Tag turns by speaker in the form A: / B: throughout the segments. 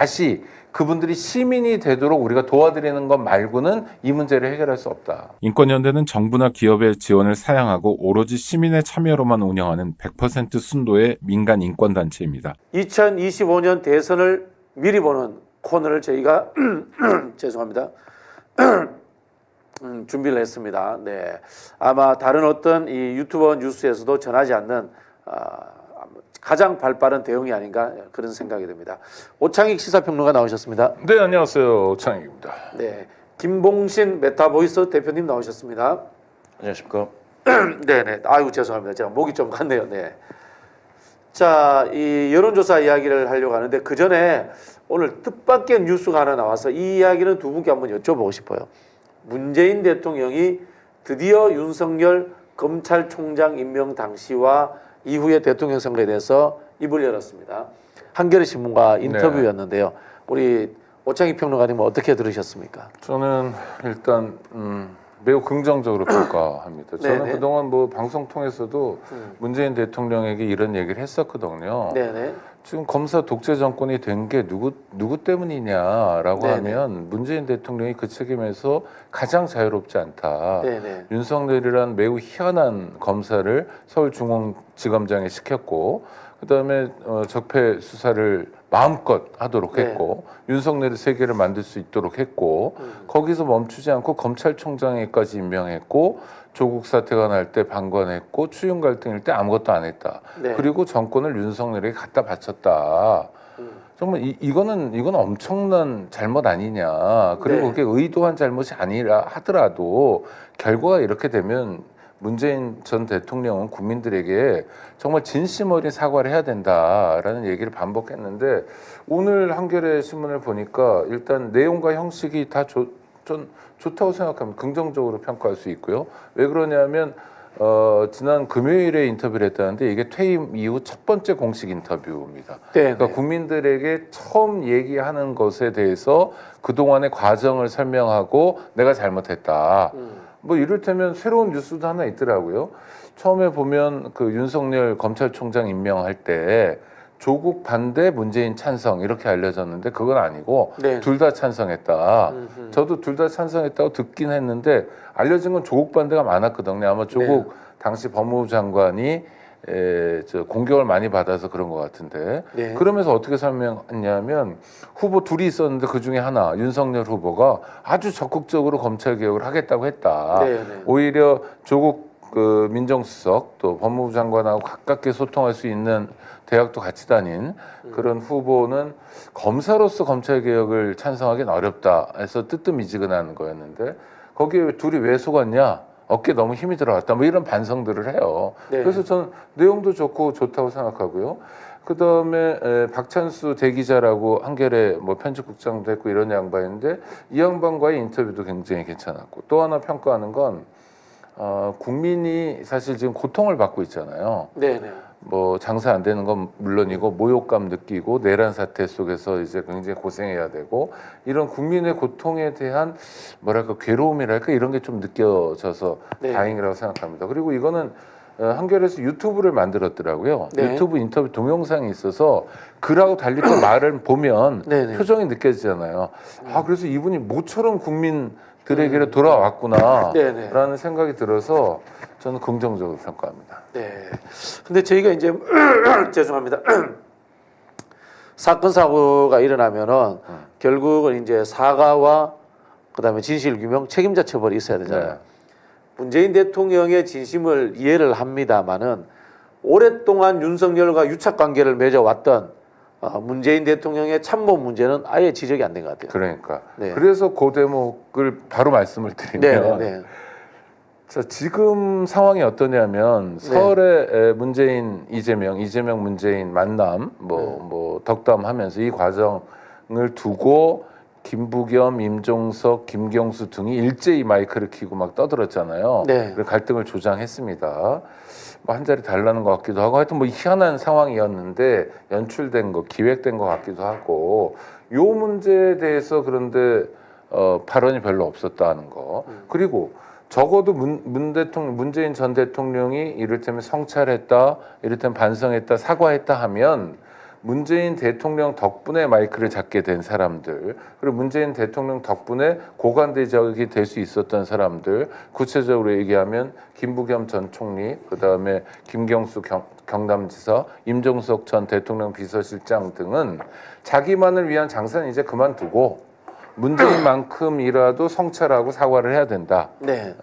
A: 다시 그분들이 시민이 되도록 우리가 도와드리는 것 말고는 이 문제를 해결할 수 없다.
B: 인권연대는 정부나 기업의 지원을 사양하고 오로지 시민의 참여로만 운영하는 100% 순도의 민간 인권단체입니다.
C: 2025년 대선을 미리 보는 코너를 저희가 죄송합니다. 준비를 했습니다. 네, 아마 다른 어떤 이 유튜버 뉴스에서도 전하지 않는 가장 발빠른 대응이 아닌가 그런 생각이 듭니다. 오창익 시사평론가 나오셨습니다.
A: 네, 안녕하세요. 오창익입니다.
C: 네, 김봉신 메타보이스 대표님 나오셨습니다.
D: 안녕하십니까.
C: 네네. 아이고 죄송합니다. 제가 목이 좀 갔네요. 네. 자, 이 여론조사 이야기를 하려고 하는데 그 전에 오늘 뜻밖의 뉴스가 하나 나와서 이 이야기는 두 분께 한번 여쭤보고 싶어요. 문재인 대통령이 드디어 윤석열 검찰총장 임명 당시와 이후의 대통령 선거에 대해서 입을 열었습니다. 한겨레 신문과 인터뷰였는데요. 우리 오창익 평론가님은 어떻게 들으셨습니까?
A: 저는 일단 매우 긍정적으로 평가합니다. 저는
C: 네네.
A: 그동안 뭐 방송 통해서도 문재인 대통령에게 이런 얘기를 했었거든요.
C: 네네.
A: 지금 검사 독재 정권이 된 게 누구 때문이냐라고
C: 네네.
A: 하면 문재인 대통령이 그 책임에서 가장 자유롭지 않다.
C: 네네.
A: 윤석열이란 매우 희한한 검사를 서울중앙지검장에 시켰고 그다음에 적폐 수사를 마음껏 하도록
C: 네.
A: 했고 윤석열의 세계를 만들 수 있도록 했고 거기서 멈추지 않고 검찰총장에까지 임명했고 조국 사태가 날 때 방관했고 추윤 갈등일 때 아무것도 안 했다.
C: 네.
A: 그리고 정권을 윤석열에게 갖다 바쳤다. 정말 이거는 엄청난 잘못 아니냐. 그리고
C: 네.
A: 그게 의도한 잘못이 아니라 하더라도 결과가 이렇게 되면 문재인 전 대통령은 국민들에게 정말 진심 어린 사과를 해야 된다라는 얘기를 반복했는데 오늘 한겨레 신문을 보니까 일단 내용과 형식이 다 전 좋다고 생각합니다. 긍정적으로 평가할 수 있고요. 왜 그러냐면 지난 금요일에 인터뷰를 했다는데 이게 퇴임 이후 첫 번째 공식 인터뷰입니다.
C: 네.
A: 그러니까 국민들에게 처음 얘기하는 것에 대해서 그동안의 과정을 설명하고 내가 잘못했다. 뭐 이를테면 새로운 뉴스도 하나 있더라고요. 처음에 보면 그 윤석열 검찰총장 임명할 때 조국 반대 문재인 찬성 이렇게 알려졌는데 그건 아니고
C: 네.
A: 둘 다 찬성했다. 저도 둘 다 찬성했다고 듣긴 했는데 알려진 건 조국 반대가 많았거든요. 아마 조국 당시 법무부 장관이 공격을 많이 받아서 그런 것 같은데
C: 네.
A: 그러면서 어떻게 설명했냐면 후보 둘이 있었는데 그 중에 하나 윤석열 후보가 아주 적극적으로 검찰 개혁을 하겠다고 했다.
C: 네, 네.
A: 오히려 조국 그 민정수석 또 법무부 장관하고 가깝게 소통할 수 있는 대학도 같이 다닌 그런 후보는 검사로서 검찰 개혁을 찬성하기는 어렵다 해서 뜨뜻미지근한 거였는데 거기에 둘이 왜 속았냐? 어깨에 너무 힘이 들어갔다. 뭐 이런 반성들을 해요.
C: 네.
A: 그래서 저는 내용도 좋다고 생각하고요. 그 다음에 박찬수 대기자라고 한겨레 뭐 편집국장도 했고 이런 양반인데 이 양반과의 인터뷰도 굉장히 괜찮았고 또 하나 평가하는 건 국민이 사실 지금 고통을 받고 있잖아요.
C: 네네.
A: 뭐 장사 안 되는 건 물론이고 모욕감 느끼고 내란 사태 속에서 이제 굉장히 고생해야 되고 이런 국민의 고통에 대한 뭐랄까 괴로움이랄까 이런 게 좀 느껴져서
C: 네.
A: 다행이라고 생각합니다. 그리고 이거는 한겨레에서 유튜브를 만들었더라고요.
C: 네.
A: 유튜브 인터뷰 동영상이 있어서 글하고 달리 또 말을 보면
C: 네네.
A: 표정이 느껴지잖아요. 아 그래서 이분이 모처럼 국민들에게로 돌아왔구나
C: 네네.
A: 라는 생각이 들어서 저는 긍정적으로 평가합니다.
C: 네. 근데 저희가 이제 죄송합니다. 사건 사고가 일어나면은 결국은 이제 사과와 그다음에 진실 규명, 책임자 처벌이 있어야 되잖아요.
A: 네.
C: 문재인 대통령의 진심을 이해를 합니다만은 오랫동안 윤석열과 유착 관계를 맺어왔던 문재인 대통령의 참모 문제는 아예 지적이 안 된 것 같아요.
A: 그러니까
C: 네.
A: 그래서 그 대목을 바로 말씀을 드리면
C: 네.
A: 자, 지금 상황이 어떠냐면 서울에 문재인 이재명 문재인 만남 뭐 덕담하면서 이 과정을 두고 김부겸, 임종석, 김경수 등이 일제히 마이크를 켜고 막 떠들었잖아요.
C: 네.
A: 그래서 갈등을 조장했습니다. 뭐 한 자리 달라는 것 같기도 하고 하여튼 뭐 희한한 상황이었는데 연출된 거, 기획된 것 같기도 하고 요 문제에 대해서 그런데 발언이 별로 없었다는 거. 그리고 적어도 문재인 전 대통령이 이를테면 성찰했다, 이를테면 반성했다, 사과했다 하면 문재인 대통령 덕분에 마이크를 잡게 된 사람들, 그리고 문재인 대통령 덕분에 고관대적이 될 수 있었던 사람들, 구체적으로 얘기하면 김부겸 전 총리, 그다음에 김경수 경남지사, 임종석 전 대통령 비서실장 등은 자기만을 위한 장사는 이제 그만두고 문재인만큼이라도 성찰하고 사과를 해야 된다.
C: 네.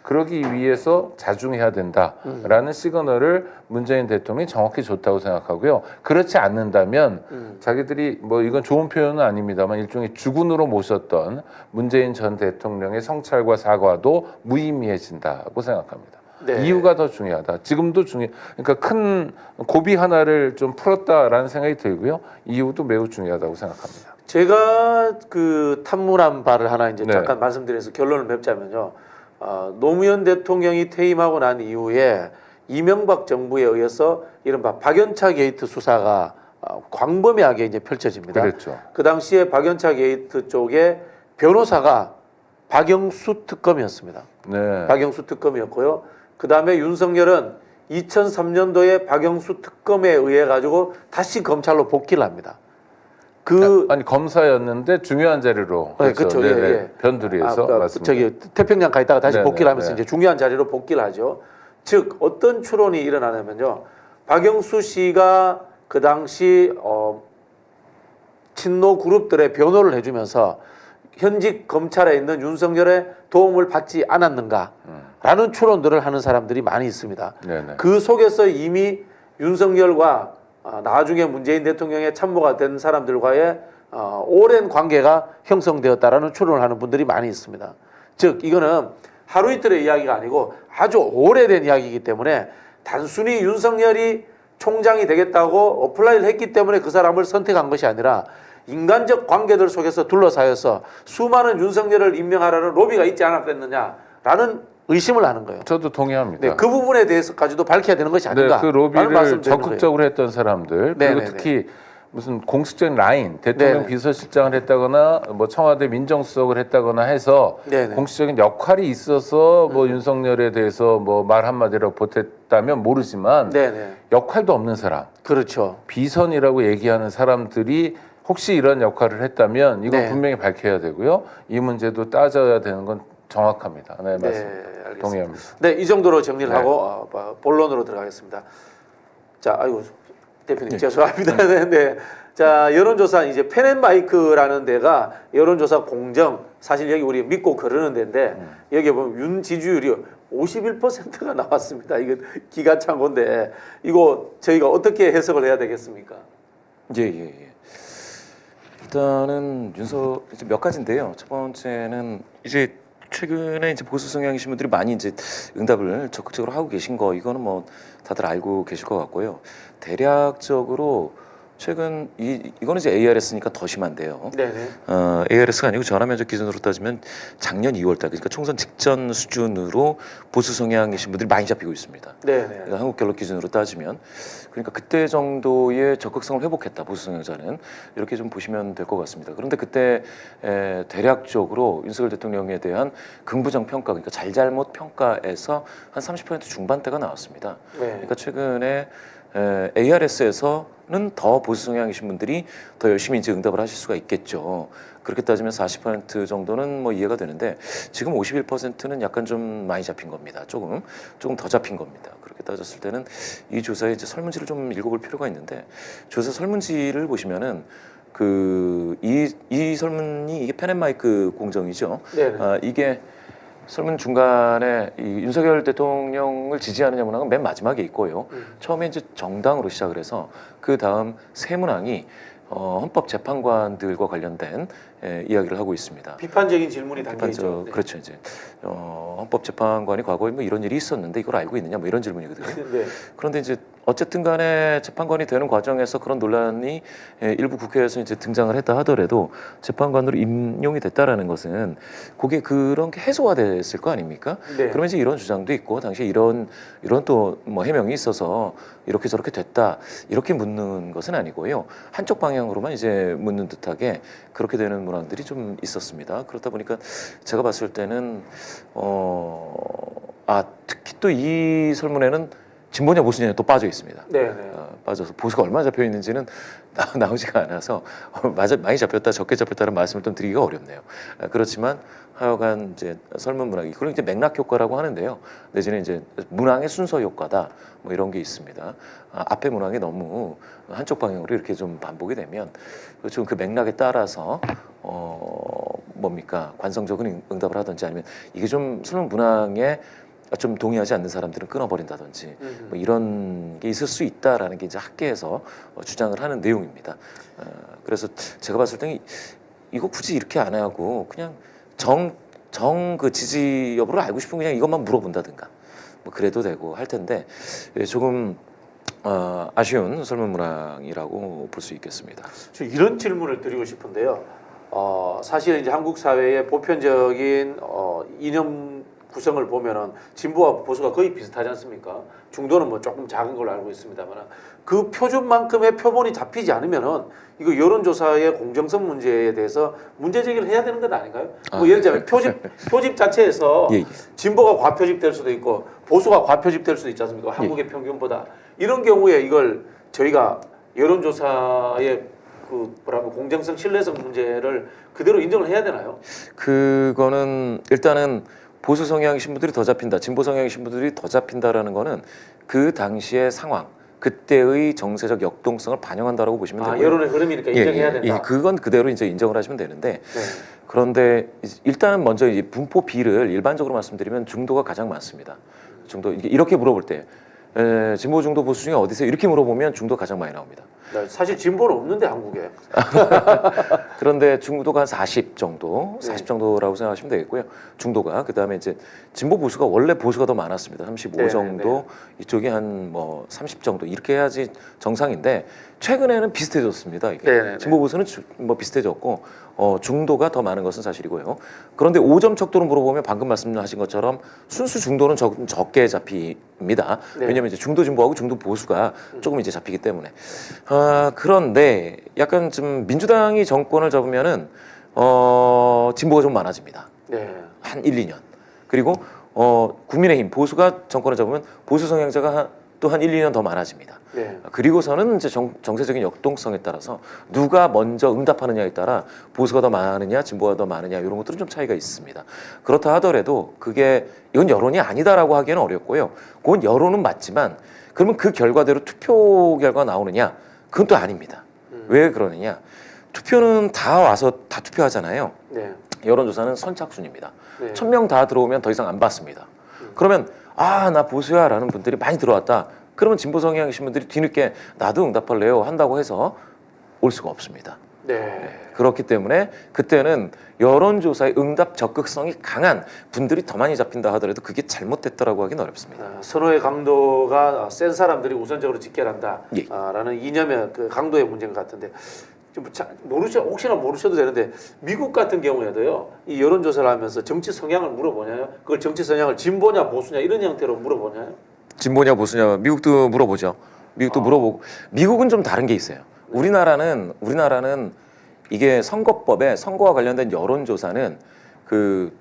A: 그러기 위해서 자중해야 된다라는 시그널을 문재인 대통령이 정확히 줬다고 생각하고요. 그렇지 않는다면 자기들이 뭐 이건 좋은 표현은 아닙니다만 일종의 주군으로 모셨던 문재인 전 대통령의 성찰과 사과도 무의미해진다고 생각합니다.
C: 네.
A: 이유가 더 중요하다. 지금도 그러니까 큰 고비 하나를 좀 풀었다라는 생각이 들고요. 이유도 매우 중요하다고 생각합니다.
C: 제가 그 탐문한 바를 하나 이제
A: 네.
C: 잠깐 말씀드려서 결론을 맺자면요. 노무현 대통령이 퇴임하고 난 이후에 이명박 정부에 의해서 이른바 박연차 게이트 수사가 광범위하게 이제 펼쳐집니다.
A: 그랬죠.
C: 그 당시에 박연차 게이트 쪽에 변호사가 박영수 특검이었습니다.
A: 네.
C: 박영수 특검이었고요. 그 다음에 윤석열은 2003년도에 박영수 특검에 의해 가지고 다시 검찰로 복귀를 합니다.
A: 아니 검사였는데 중요한 자리로
C: 네, 그렇죠. 예, 예.
A: 변두리에서 맞습니다.
C: 저기 태평양 가 있다가 다시
A: 네네,
C: 복귀를 하면서
A: 네.
C: 이제 중요한 자리로 복귀를 하죠. 즉 어떤 추론이 일어나냐면요. 박영수 씨가 그 당시 친노 그룹들의 변호를 해주면서 현직 검찰에 있는 윤석열의 도움을 받지 않았는가라는 추론들을 하는 사람들이 많이 있습니다.
A: 네네.
C: 그 속에서 이미 윤석열과 나중에 문재인 대통령의 참모가 된 사람들과의 오랜 관계가 형성되었다라는 추론을 하는 분들이 많이 있습니다. 즉 이거는 하루 이틀의 이야기가 아니고 아주 오래된 이야기이기 때문에 단순히 윤석열이 총장이 되겠다고 어플라이를 했기 때문에 그 사람을 선택한 것이 아니라 인간적 관계들 속에서 둘러싸여서 수많은 윤석열을 임명하라는 로비가 있지 않았겠느냐라는 의심을 하는 거예요.
A: 저도 동의합니다.
C: 네, 그 부분에 대해서까지도 밝혀야 되는 것이 아닌가.
A: 네, 그 로비를 적극적으로 했던 사람들, 그리고
C: 네네네.
A: 특히 무슨 공식적인 라인, 대통령
C: 네네.
A: 비서실장을 했다거나 뭐 청와대 민정수석을 했다거나 해서
C: 네네.
A: 공식적인 역할이 있어서 뭐 윤석열에 대해서 뭐 말 한마디로 보탰다면 모르지만
C: 네네.
A: 역할도 없는 사람,
C: 그렇죠.
A: 비선이라고 얘기하는 사람들이 혹시 이런 역할을 했다면 이건
C: 네.
A: 분명히 밝혀야 되고요. 이 문제도 따져야 되는 건 정확합니다. 네,
C: 네,
A: 맞습니다.
C: 알겠습니다.
A: 동의합니다.
C: 네, 이 정도로 정리를
A: 네.
C: 하고 본론으로 들어가겠습니다. 자, 아이고 대표님 죄송합니다. 네. 자, 여론조사 이제 펜앤마이크라는 데가 여론조사 공정 사실 여기 우리 믿고 거르는 데인데 여기 보면 윤 지지율이 51%가 나왔습니다. 이거 기가 찬 건데 이거 저희가 어떻게 해석을 해야 되겠습니까?
D: 예. 일단은 이제 몇 가지인데요. 첫 번째는 이제 최근에 이제 보수 성향이신 분들이 많이 이제 응답을 적극적으로 하고 계신 거 이거는 뭐 다들 알고 계실 것 같고요. 대략적으로 최근 이거는 이제 ARS니까 더 심한데요.
C: 네네.
D: ARS가 아니고 전화면접 기준으로 따지면 작년 2월달 그러니까 총선 직전 수준으로 보수 성향이신 분들이 많이 잡히고 있습니다.
C: 네네.
D: 그러니까 한국갤럽 기준으로 따지면 그러니까 그때 정도의 적극성을 회복했다 보수 성향자는 이렇게 좀 보시면 될 것 같습니다. 그런데 그때 대략적으로 윤석열 대통령에 대한 긍부정 평가 그러니까 잘잘못 평가에서 한 30% 중반대가 나왔습니다.
C: 네.
D: 그러니까 최근에 ARS에서는 더 보수 성향이신 분들이 더 열심히 이제 응답을 하실 수가 있겠죠. 그렇게 따지면 40% 정도는 뭐 이해가 되는데 지금 51%는 약간 좀 많이 잡힌 겁니다. 조금 더 잡힌 겁니다. 그렇게 따졌을 때는 이 조사의 이제 설문지를 좀 읽어볼 필요가 있는데 조사 설문지를 보시면은 이 설문이 이게 펜앤마이크 공정이죠.
C: 네네.
D: 이게 설문 중간에 이 윤석열 대통령을 지지하느냐 문항은 맨 마지막에 있고요. 처음에 이제 정당으로 시작을 해서 그 다음 세 문항이 헌법재판관들과 관련된 이야기를 하고 있습니다.
C: 비판적인 질문이 담겨 있죠. 네.
D: 그렇죠. 이제 헌법재판관이 과거에 뭐 이런 일이 있었는데 이걸 알고 있느냐 뭐 이런 질문이거든요.
C: 네.
D: 그런데 이제 어쨌든 간에 재판관이 되는 과정에서 그런 논란이 일부 국회에서 이제 등장을 했다 하더라도 재판관으로 임용이 됐다라는 것은 그게 그런 게 해소가 됐을 거 아닙니까?
C: 네.
D: 그러면 이제 이런 주장도 있고 당시에 이런 또 뭐 해명이 있어서 이렇게 저렇게 됐다 이렇게 묻는 것은 아니고요. 한쪽 방향으로만 이제 묻는 듯하게 그렇게 되는 문항들이 좀 있었습니다. 그렇다 보니까 제가 봤을 때는 특히 또 이 설문에는 진보냐 보수냐 또 빠져 있습니다.
C: 네.
D: 빠져서 보수가 얼마나 잡혀 있는지는 나오지가 않아서 많이 잡혔다 적게 잡혔다는 말씀을 좀 드리기가 어렵네요. 그렇지만 하여간 이제 설문 문항이 그걸 이제 맥락 효과라고 하는데요. 내지는 이제 문항의 순서 효과다 뭐 이런 게 있습니다. 앞에 문항이 너무 한쪽 방향으로 이렇게 좀 반복이 되면 좀 그 맥락에 따라서 뭡니까 관성적인 응답을 하든지 아니면 이게 좀 설문 문항에 좀 동의하지 않는 사람들은 끊어버린다든지 뭐 이런 게 있을 수 있다라는 게 이제 학계에서 주장을 하는 내용입니다. 그래서 제가 봤을 때는 이거 굳이 이렇게 안 하고 그냥 그 지지 여부를 알고 싶으면 그냥 이것만 물어본다든가 뭐 그래도 되고 할 텐데 조금 아쉬운 설문 문항이라고 볼 수 있겠습니다.
C: 저 이런 질문을 드리고 싶은데요. 사실 이제 한국 사회의 보편적인 이념 구성을 보면은 진보와 보수가 거의 비슷하지 않습니까? 중도는 뭐 조금 작은 걸로 알고 있습니다만 그 표준만큼의 표본이 잡히지 않으면은 이거 여론조사의 공정성 문제에 대해서 문제 제기를 해야 되는 것 아닌가요? 뭐 예를 들자면 표집 자체에서
D: 예.
C: 진보가 과표집될 수도 있고 보수가 과표집될 수도 있지 않습니까? 한국의 평균보다 이런 경우에 이걸 저희가 여론조사의 그 뭐라고 공정성, 신뢰성 문제를 그대로 인정을 해야 되나요?
D: 그거는 일단은 보수 성향의 신분들이 더 잡힌다, 진보 성향의 신분들이 더 잡힌다라는 거는 그 당시의 상황, 그때의 정세적 역동성을 반영한다라고 보시면 되고요.
C: 여론의 흐름이니까 인정해야 된다.
D: 그건 그대로 이제 인정을 하시면 되는데
C: 네.
D: 그런데 일단은 먼저 이 분포 B를 일반적으로 말씀드리면 중도가 가장 많습니다. 중도 이렇게 물어볼 때 진보 중도 보수 중에 어디서 이렇게 물어보면 중도 가장 많이 나옵니다.
C: 사실 진보는 없는데 한국에.
D: 그런데 중도가 한 40 정도, 40 정도라고 생각하시면 되겠고요. 중도가 그다음에 이제 진보 보수가 원래 보수가 더 많았습니다. 35
C: 네,
D: 정도, 이쪽이 한 뭐 30 정도 이렇게 해야지 정상인데 최근에는 비슷해졌습니다. 이게
C: 네.
D: 진보 보수는 뭐 비슷해졌고 중도가 더 많은 것은 사실이고요. 그런데 5점 척도로 물어보면 방금 말씀하신 것처럼 순수 중도는 적게 잡힙니다.
C: 네.
D: 왜냐하면 이제 중도 진보하고 중도 보수가 조금 이제 잡히기 때문에. 그런데 약간 좀 민주당이 정권을 잡으면은 진보가 좀 많아집니다.
C: 네.
D: 한 1, 2년. 그리고 국민의힘 보수가 정권을 잡으면 보수 성향자가 또 한 1, 2년 더 많아집니다.
C: 네.
D: 그리고서는 이제 정세적인 역동성에 따라서 누가 먼저 응답하느냐에 따라 보수가 더 많으냐 진보가 더 많으냐 이런 것들은 좀 차이가 있습니다. 그렇다 하더라도 이건 여론이 아니다라고 하기에는 어렵고요. 그건 여론은 맞지만 그러면 그 결과대로 투표 결과가 나오느냐 그건 또 아닙니다. 왜 그러느냐 투표는 다 와서 다 투표하잖아요.
C: 네.
D: 여론조사는 선착순입니다.
C: 네.
D: 1000명 다 들어오면 더 이상 안 받습니다. 그러면 나 보수야 라는 분들이 많이 들어왔다. 그러면 진보 성향이신 분들이 뒤늦게 나도 응답할래요 한다고 해서 올 수가 없습니다.
C: 네.
D: 그렇기 때문에 그때는 여론조사의 응답 적극성이 강한 분들이 더 많이 잡힌다 하더라도 그게 잘못됐다라고 하기는 어렵습니다.
C: 선호의 강도가 센 사람들이 우선적으로 직결한다.
D: 예.
C: 라는 이념의 그 강도의 문제인 것 같은데 혹시나 모르셔도 되는데 미국 같은 경우에도요 이 여론조사를 하면서 정치 성향을 물어보냐요? 그걸 정치 성향을 진보냐 보수냐 이런 형태로 물어보냐요?
D: 진보냐 보수냐 미국도 물어보죠. 미국도 물어보고 미국은 좀 다른 게 있어요. 우리나라는 이게 선거법에 선거와 관련된 여론조사는 그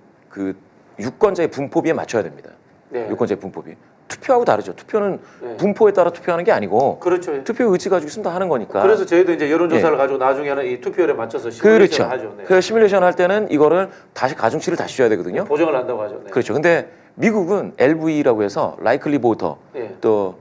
D: 유권자의 분포비에 맞춰야 됩니다.
C: 네.
D: 유권자의 분포비. 투표하고 다르죠. 투표는
C: 네.
D: 분포에 따라 투표하는 게 아니고
C: 그렇죠.
D: 투표 의지 가지고 있으면 다 하는 거니까.
C: 그래서 저희도 이제 여론조사를 가지고 나중에는 이 투표율에 맞춰서
D: 그렇죠.
C: 시뮬레이션을 하죠. 네.
D: 그 시뮬레이션 할 때는 이거를 다시 가중치를 다시 줘야 되거든요.
C: 보정을 한다고 하죠. 네.
D: 그렇죠. 근데 미국은 LV라고 해서 likely voter
C: 네.
D: 또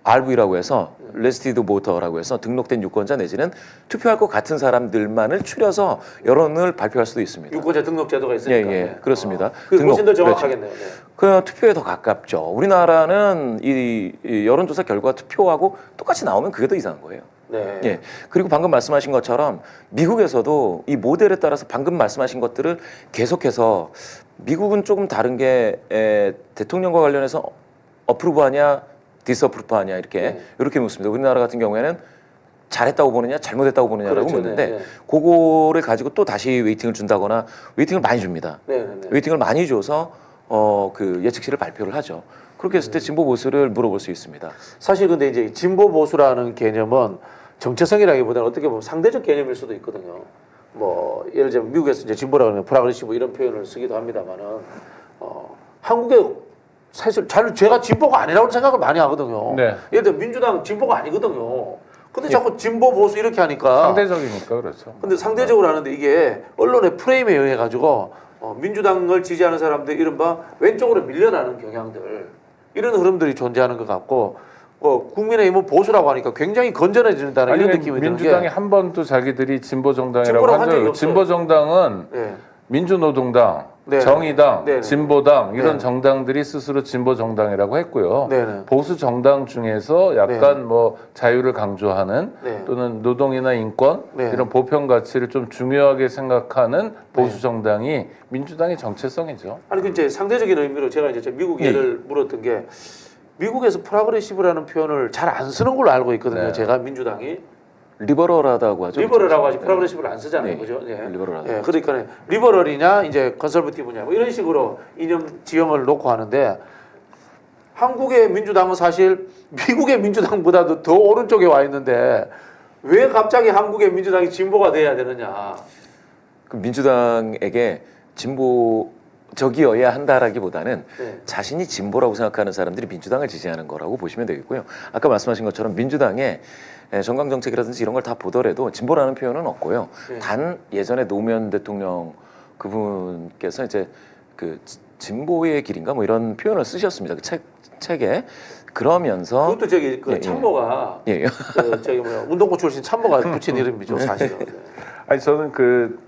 D: RV라고 해서 registered voter라고 해서 등록된 유권자 내지는 투표할 것 같은 사람들만을 추려서 여론을 발표할 수도 있습니다.
C: 유권자 등록 제도가 있으니까.
D: 예, 그렇습니다.
C: 그게 훨씬 더
D: 그렇죠.
C: 정확하겠네요. 네.
D: 그 투표에 더 가깝죠. 우리나라는 이 여론조사 결과 투표하고 똑같이 나오면 그게 더 이상한 거예요.
C: 네.
D: 예. 그리고 방금 말씀하신 것처럼 미국에서도 이 모델에 따라서 방금 말씀하신 것들을 계속해서 미국은 조금 다른 게 대통령과 관련해서 어프로브하냐 디스어프로브하냐 이렇게 묻습니다. 우리나라 같은 경우에는 잘했다고 보느냐 잘못했다고 보느냐라고
C: 그렇죠.
D: 묻는데
C: 네, 네.
D: 그거를 가지고 또 다시 웨이팅을 준다거나 웨이팅을 많이 줍니다.
C: 네.
D: 웨이팅을 많이 줘서 그 예측치를 발표를 하죠. 그렇게 했을 때 진보 보수를 물어볼 수 있습니다.
C: 사실 근데 이제 진보 보수라는 개념은 정체성이라기보다는 어떻게 보면 상대적 개념일 수도 있거든요. 뭐 예를 들면 미국에서 이제 진보라고 하면 프라그레시브 이런 표현을 쓰기도 합니다만은 한국의 사실 잘 제가 진보가 아니라고 생각을 많이 하거든요.
A: 네.
C: 예를 들어 민주당 진보가 아니거든요. 근데 자꾸 진보 보수 이렇게 하니까
A: 상대적이니까 그렇죠.
C: 근데 상대적으로 하는데 이게 언론의 프레임에 의해 가지고 민주당을 지지하는 사람들 이른바 왼쪽으로 밀려나는 경향들 이런 흐름들이 존재하는 것 같고 국민의힘은 보수라고 하니까 굉장히 건전해진다는 이런 느낌이 드는 게
A: 민주당이 한 번도 자기들이 진보 정당이라고
C: 진보라고
A: 한
C: 한
A: 적이
C: 적이
A: 없어요. 진보 정당은
C: 네.
A: 민주노동당,
C: 네.
A: 정의당,
C: 네.
A: 진보당 이런
C: 네.
A: 정당들이 스스로 진보 정당이라고 했고요.
C: 네네.
A: 보수 정당 중에서 약간 뭐 자유를 강조하는
C: 네.
A: 또는 노동이나 인권
C: 네.
A: 이런 보편 가치를 좀 중요하게 생각하는 보수 정당이 민주당의 정체성이죠.
C: 아니 그 이제 상대적인 의미로 제가 이제 미국 예를 물었던 게 미국에서 프로그레시브라는 표현을 잘 안 쓰는 걸로 알고 있거든요.
A: 네.
C: 제가 민주당이
D: 리버럴하다고 하죠.
C: 리버럴이라고 하지 프로그레시브를 안 쓰잖아요,
D: 네.
C: 그죠? 예.
D: 리버럴하다.
C: 예, 그러니까 리버럴이냐 이제 컨설버티브냐 뭐 이런 식으로 이념 지형을 놓고 하는데 한국의 민주당은 사실 미국의 민주당보다도 더 오른쪽에 와 있는데 왜 갑자기 한국의 민주당이 진보가 돼야 되느냐?
D: 그 민주당에게 진보적이어야 한다라기보다는
C: 네.
D: 자신이 진보라고 생각하는 사람들이 민주당을 지지하는 거라고 보시면 되겠고요. 아까 말씀하신 것처럼 민주당의 정강 정책이라든지 이런 걸 다 보더라도 진보라는 표현은 없고요.
C: 네.
D: 단 예전에 노무현 대통령 그분께서 이제 그 진보의 길인가 뭐 이런 표현을 쓰셨습니다. 그 책에 그러면서
C: 그것도 저기 그
D: 예, 예.
C: 참모가
D: 예,
C: 그 저기 뭐야 운동부 출신 참모가 붙인 이름이죠, 사실은. 네.
A: 아니 저는 그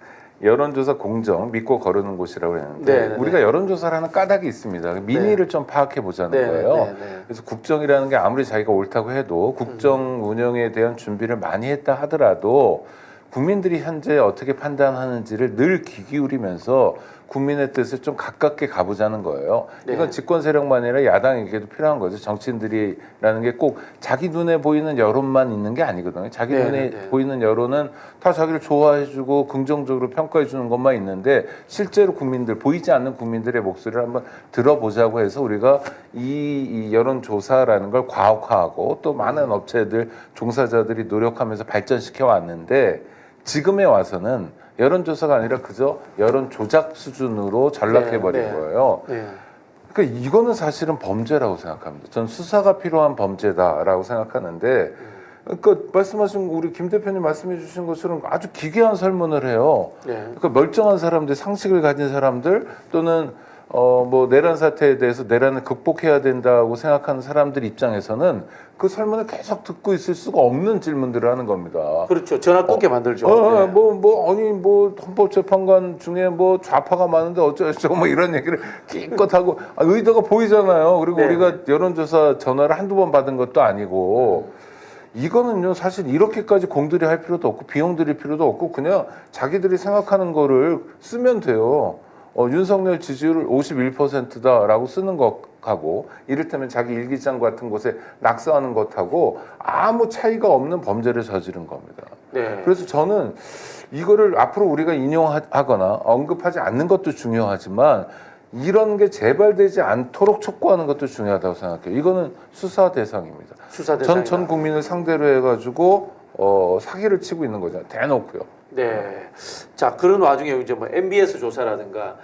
A: 여론조사 공정 믿고 거르는 곳이라고 했는데
C: 네, 네,
A: 우리가 여론조사를 하는 까닭이 있습니다. 민의를 좀 파악해 보자는
C: 네,
A: 거예요.
C: 네, 네.
A: 그래서 국정이라는 게 아무리 자기가 옳다고 해도 국정 운영에 대한 준비를 많이 했다 하더라도 국민들이 현재 어떻게 판단하는지를 늘 귀 기울이면서 국민의 뜻을 좀 가깝게 가보자는 거예요.
C: 네.
A: 이건 집권 세력만 아니라 야당에게도 필요한 거죠. 정치인들이라는 게 꼭 자기 눈에 보이는 여론만 있는 게 아니거든요. 자기
C: 네,
A: 눈에
C: 네.
A: 보이는 여론은 다 자기를 좋아해주고 긍정적으로 평가해주는 것만 있는데 실제로 국민들, 보이지 않는 국민들의 목소리를 한번 들어보자고 해서 우리가 이 여론조사라는 걸 과학화하고 또 많은 업체들, 종사자들이 노력하면서 발전시켜 왔는데 지금에 와서는 여론조사가 아니라 그저 여론 조작 수준으로 전락해버린
C: 네, 네.
A: 거예요.
C: 네.
A: 그러니까 이거는 사실은 범죄라고 생각합니다. 전 수사가 필요한 범죄다라고 생각하는데, 그러니까 말씀하신 우리 김 대표님 말씀해주신 것처럼 아주 기괴한 설문을 해요.
C: 네.
A: 그러니까 멀쩡한 사람들, 상식을 가진 사람들 또는 뭐 내란 사태에 대해서 내란을 극복해야 된다고 생각하는 사람들 입장에서는 그 설문을 계속 듣고 있을 수가 없는 질문들을 하는 겁니다.
C: 그렇죠. 전화 끊게 만들죠. 네.
A: 뭐 헌법재판관 중에 뭐 좌파가 많은데 어쩌고저쩌고 뭐 이런 얘기를 기껏 하고 의도가 보이잖아요. 그리고
C: 네.
A: 우리가 여론조사 전화를 한두 번 받은 것도 아니고 이거는요 사실 이렇게까지 공들이 할 필요도 없고 비용 들일 필요도 없고 그냥 자기들이 생각하는 거를 쓰면 돼요. 윤석열 지지율 51%다라고 쓰는 것하고 이를테면 자기 일기장 같은 곳에 낙서하는 것하고 아무 차이가 없는 범죄를 저지른 겁니다.
C: 네.
A: 그래서 저는 이거를 앞으로 우리가 인용하거나 언급하지 않는 것도 중요하지만 이런 게 재발되지 않도록 촉구하는 것도 중요하다고 생각해요. 이거는 수사 대상입니다.
C: 수사 대상이다.
A: 전 국민을 상대로 해가지고 사기를 치고 있는 거잖아요. 대놓고요.
C: 네. 자, 그런 와중에 이제 뭐 MBS 조사라든가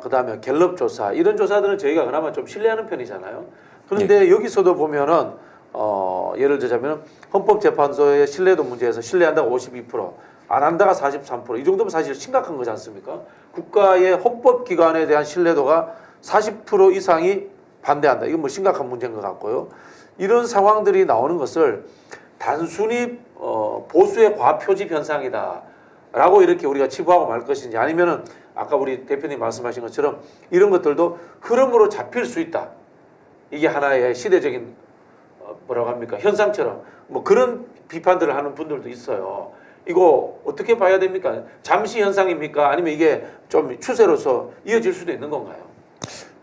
C: 그다음에 갤럽 조사 이런 조사들은 저희가 그나마 좀 신뢰하는 편이잖아요. 그런데 여기서도 보면은 예를 들자면 헌법재판소의 신뢰도 문제에서 신뢰한다가 52%, 안 한다가 43%. 이 정도면 사실 심각한 거지 않습니까? 국가의 헌법기관에 대한 신뢰도가 40% 이상이 반대한다. 이건 뭐 심각한 문제인 것 같고요. 이런 상황들이 나오는 것을 단순히 보수의 과표집 현상이다. 라고 이렇게 우리가 치부하고 말 것인지 아니면은 아까 우리 대표님 말씀하신 것처럼 이런 것들도 흐름으로 잡힐 수 있다. 이게 하나의 시대적인 뭐라고 합니까? 현상처럼 뭐 그런 비판들을 하는 분들도 있어요. 이거 어떻게 봐야 됩니까? 잠시 현상입니까? 아니면 이게 좀 추세로서 이어질 수도 있는 건가요?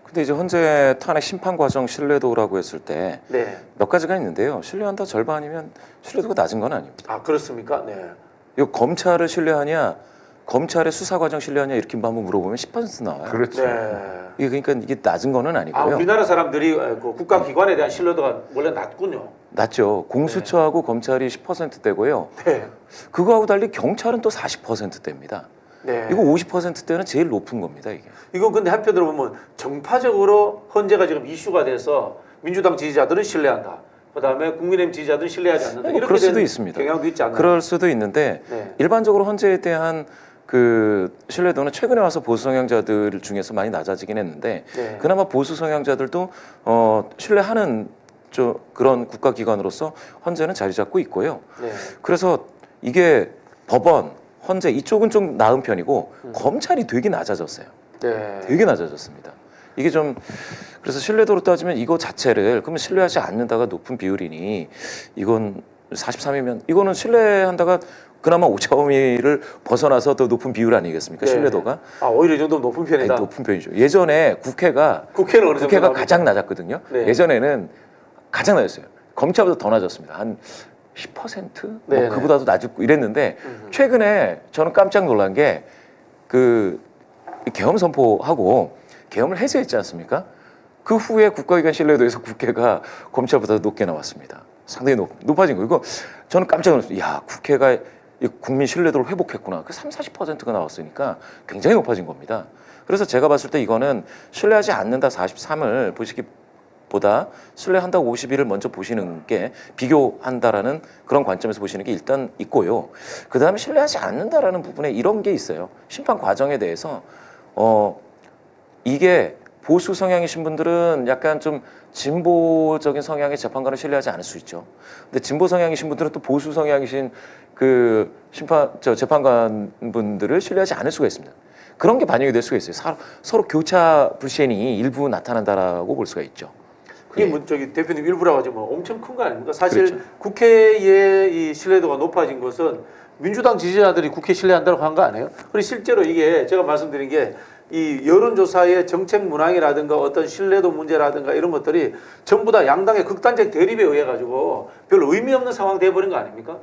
D: 근데 이제 현재 탄핵 심판 과정 신뢰도라고 했을 때 몇
C: 네.
D: 가지가 있는데요. 신뢰한다 절반이면 신뢰도가 낮은 건 아닙니다.
C: 아, 그렇습니까? 네.
D: 이거 검찰을 신뢰하냐, 검찰의 수사 과정 신뢰하냐 이렇게 한번 물어보면 10% 나와요.
A: 그렇죠.
C: 네.
D: 이게 그러니까 이게 낮은 거는 아니고요.
C: 우리나라 사람들이 그 국가기관에 대한 신뢰도가 원래 낮군요.
D: 낮죠. 공수처하고 검찰이 10%대고요.
C: 네.
D: 그거하고 달리 경찰은 또 40%대입니다.
C: 네.
D: 이거 50%대는 제일 높은 겁니다, 이게.
C: 이건 근데 한편으로 보면 정파적으로 헌재가 지금 이슈가 돼서 민주당 지지자들은 신뢰한다. 그다음에 국민의힘 지지자들은 신뢰하지 않는다. 이렇게
D: 그럴 수도
C: 되는
D: 있습니다.
C: 경향도 있지 않나요?
D: 그럴 수도 있는데
C: 네.
D: 일반적으로 헌재에 대한 그 신뢰도는 최근에 와서 보수 성향자들 중에서 많이 낮아지긴 했는데
C: 네.
D: 그나마 보수 성향자들도 신뢰하는 그런 국가기관으로서 헌재는 자리 잡고 있고요.
C: 네.
D: 그래서 이게 법원, 헌재 이쪽은 좀 나은 편이고 검찰이 되게 낮아졌어요.
C: 네.
D: 되게 낮아졌습니다. 이게 좀 그래서 신뢰도로 따지면 이거 자체를 그러면 신뢰하지 않는다가 높은 비율이니 이건 43이면 이거는 신뢰한다가 그나마 오차범위를 벗어나서 더 높은 비율 아니겠습니까?
C: 네.
D: 신뢰도가
C: 아, 오히려 이 정도면 높은 편이다.
D: 아니, 높은 편이죠. 예전에 국회가
C: 국회는 어느 정도
D: 국회가
C: 나옵니까?
D: 가장 낮았거든요.
C: 네.
D: 예전에는 가장 낮았어요. 검찰보다 더 낮았습니다. 한 10%?
C: 네,
D: 뭐 그보다도 낮고 이랬는데
C: 음흠.
D: 최근에 저는 깜짝 놀란 게 그 계엄 선포하고 계엄을 해제했지 않습니까? 그 후에 국가기관 신뢰도에서 국회가 검찰보다 높게 나왔습니다. 상당히 높아진 거. 이거 저는 깜짝 놀랐어요. 야, 국회가 이 국민 신뢰도를 회복했구나. 그 30~40%가 나왔으니까 굉장히 높아진 겁니다. 그래서 제가 봤을 때 이거는 신뢰하지 않는다 43을 보시기보다 신뢰한다 51을 먼저 보시는 게 비교한다라는 그런 관점에서 보시는 게 일단 있고요. 그 다음에 신뢰하지 않는다라는 부분에 이런 게 있어요. 심판 과정에 대해서 이게 보수 성향이신 분들은 약간 좀 진보적인 성향의 재판관을 신뢰하지 않을 수 있죠. 근데 진보 성향이신 분들은 또 보수 성향이신 그 재판관 분들을 신뢰하지 않을 수가 있습니다. 그런 게 반영이 될 수가 있어요. 서로 교차 불신이 일부 나타난다라고 볼 수가 있죠.
C: 그게 뭐 저기 대표님 일부라고 하지만 엄청 큰 거 아닙니까? 사실
D: 그렇죠.
C: 국회의 이 신뢰도가 높아진 것은 민주당 지지자들이 국회 신뢰한다고 한 거 아니에요? 그리고 실제로 이게 제가 말씀드린 게 이 여론조사의 정책 문항이라든가 어떤 신뢰도 문제라든가 이런 것들이 전부 다 양당의 극단적 대립에 의해 가지고 별로 의미 없는 상황 돼버린 거 아닙니까?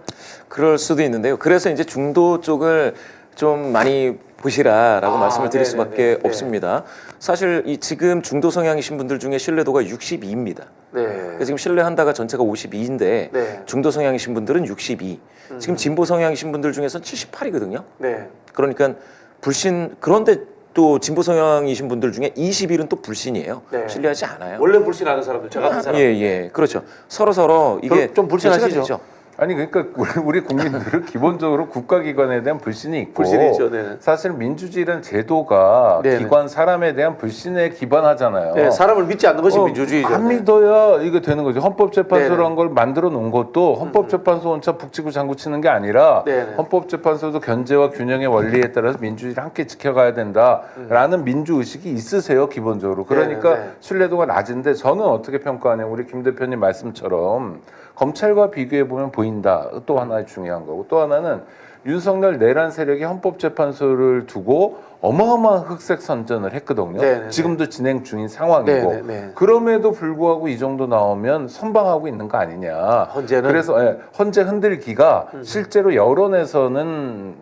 D: 그럴 수도 있는데요. 그래서 이제 중도 쪽을 좀 많이 보시라라고 말씀을 드릴 수밖에
C: 네네네.
D: 없습니다. 사실 이 지금 중도 성향이신 분들 중에 신뢰도가 62입니다.
C: 네.
D: 지금 신뢰한다가 전체가 52인데
C: 네.
D: 중도 성향이신 분들은 62. 지금 진보 성향이신 분들 중에서는 78이거든요.
C: 네.
D: 그러니까 불신 그런데 또 진보 성향이신 분들 중에 21은 또 불신이에요.
C: 네.
D: 신뢰하지 않아요.
C: 원래 불신하는 사람들, 저 같은 사람.
D: 예, 그렇죠. 서로 이게
C: 좀 불신하시죠?
D: 교체가 되죠.
A: 아니 그러니까 우리 국민들은 기본적으로 국가기관에 대한 불신이 있고
C: 불신이 있죠. 네.
A: 사실 민주주의라는 제도가
C: 네네.
A: 기관 사람에 대한 불신에 기반하잖아요.
C: 네, 사람을 믿지 않는 것이 민주주의죠.
A: 안
C: 네.
A: 믿어야 이게 되는 거죠.
C: 네네.
A: 헌법재판소라는 걸 만들어 놓은 것도 헌법재판소 혼자 북치고 장구치는 게 아니라
C: 네네.
A: 헌법재판소도 견제와 균형의 원리에 따라서 민주주의를 함께 지켜가야 된다라는 민주의식이 있으세요. 기본적으로. 그러니까
C: 네네.
A: 신뢰도가 낮은데 저는 어떻게 평가하냐면 우리 김 대표님 말씀처럼 검찰과 비교해 보면 보인다. 또 하나의 중요한 거고 또 하나는 윤석열 내란 세력이 헌법재판소를 두고 어마어마한 흑색 선전을 했거든요.
C: 네네네.
A: 지금도 진행 중인 상황이고
C: 네네네.
A: 그럼에도 불구하고 이 정도 나오면 선방하고 있는 거 아니냐.
C: 헌재는?
A: 그래서 헌재 흔들기가 실제로 여론에서는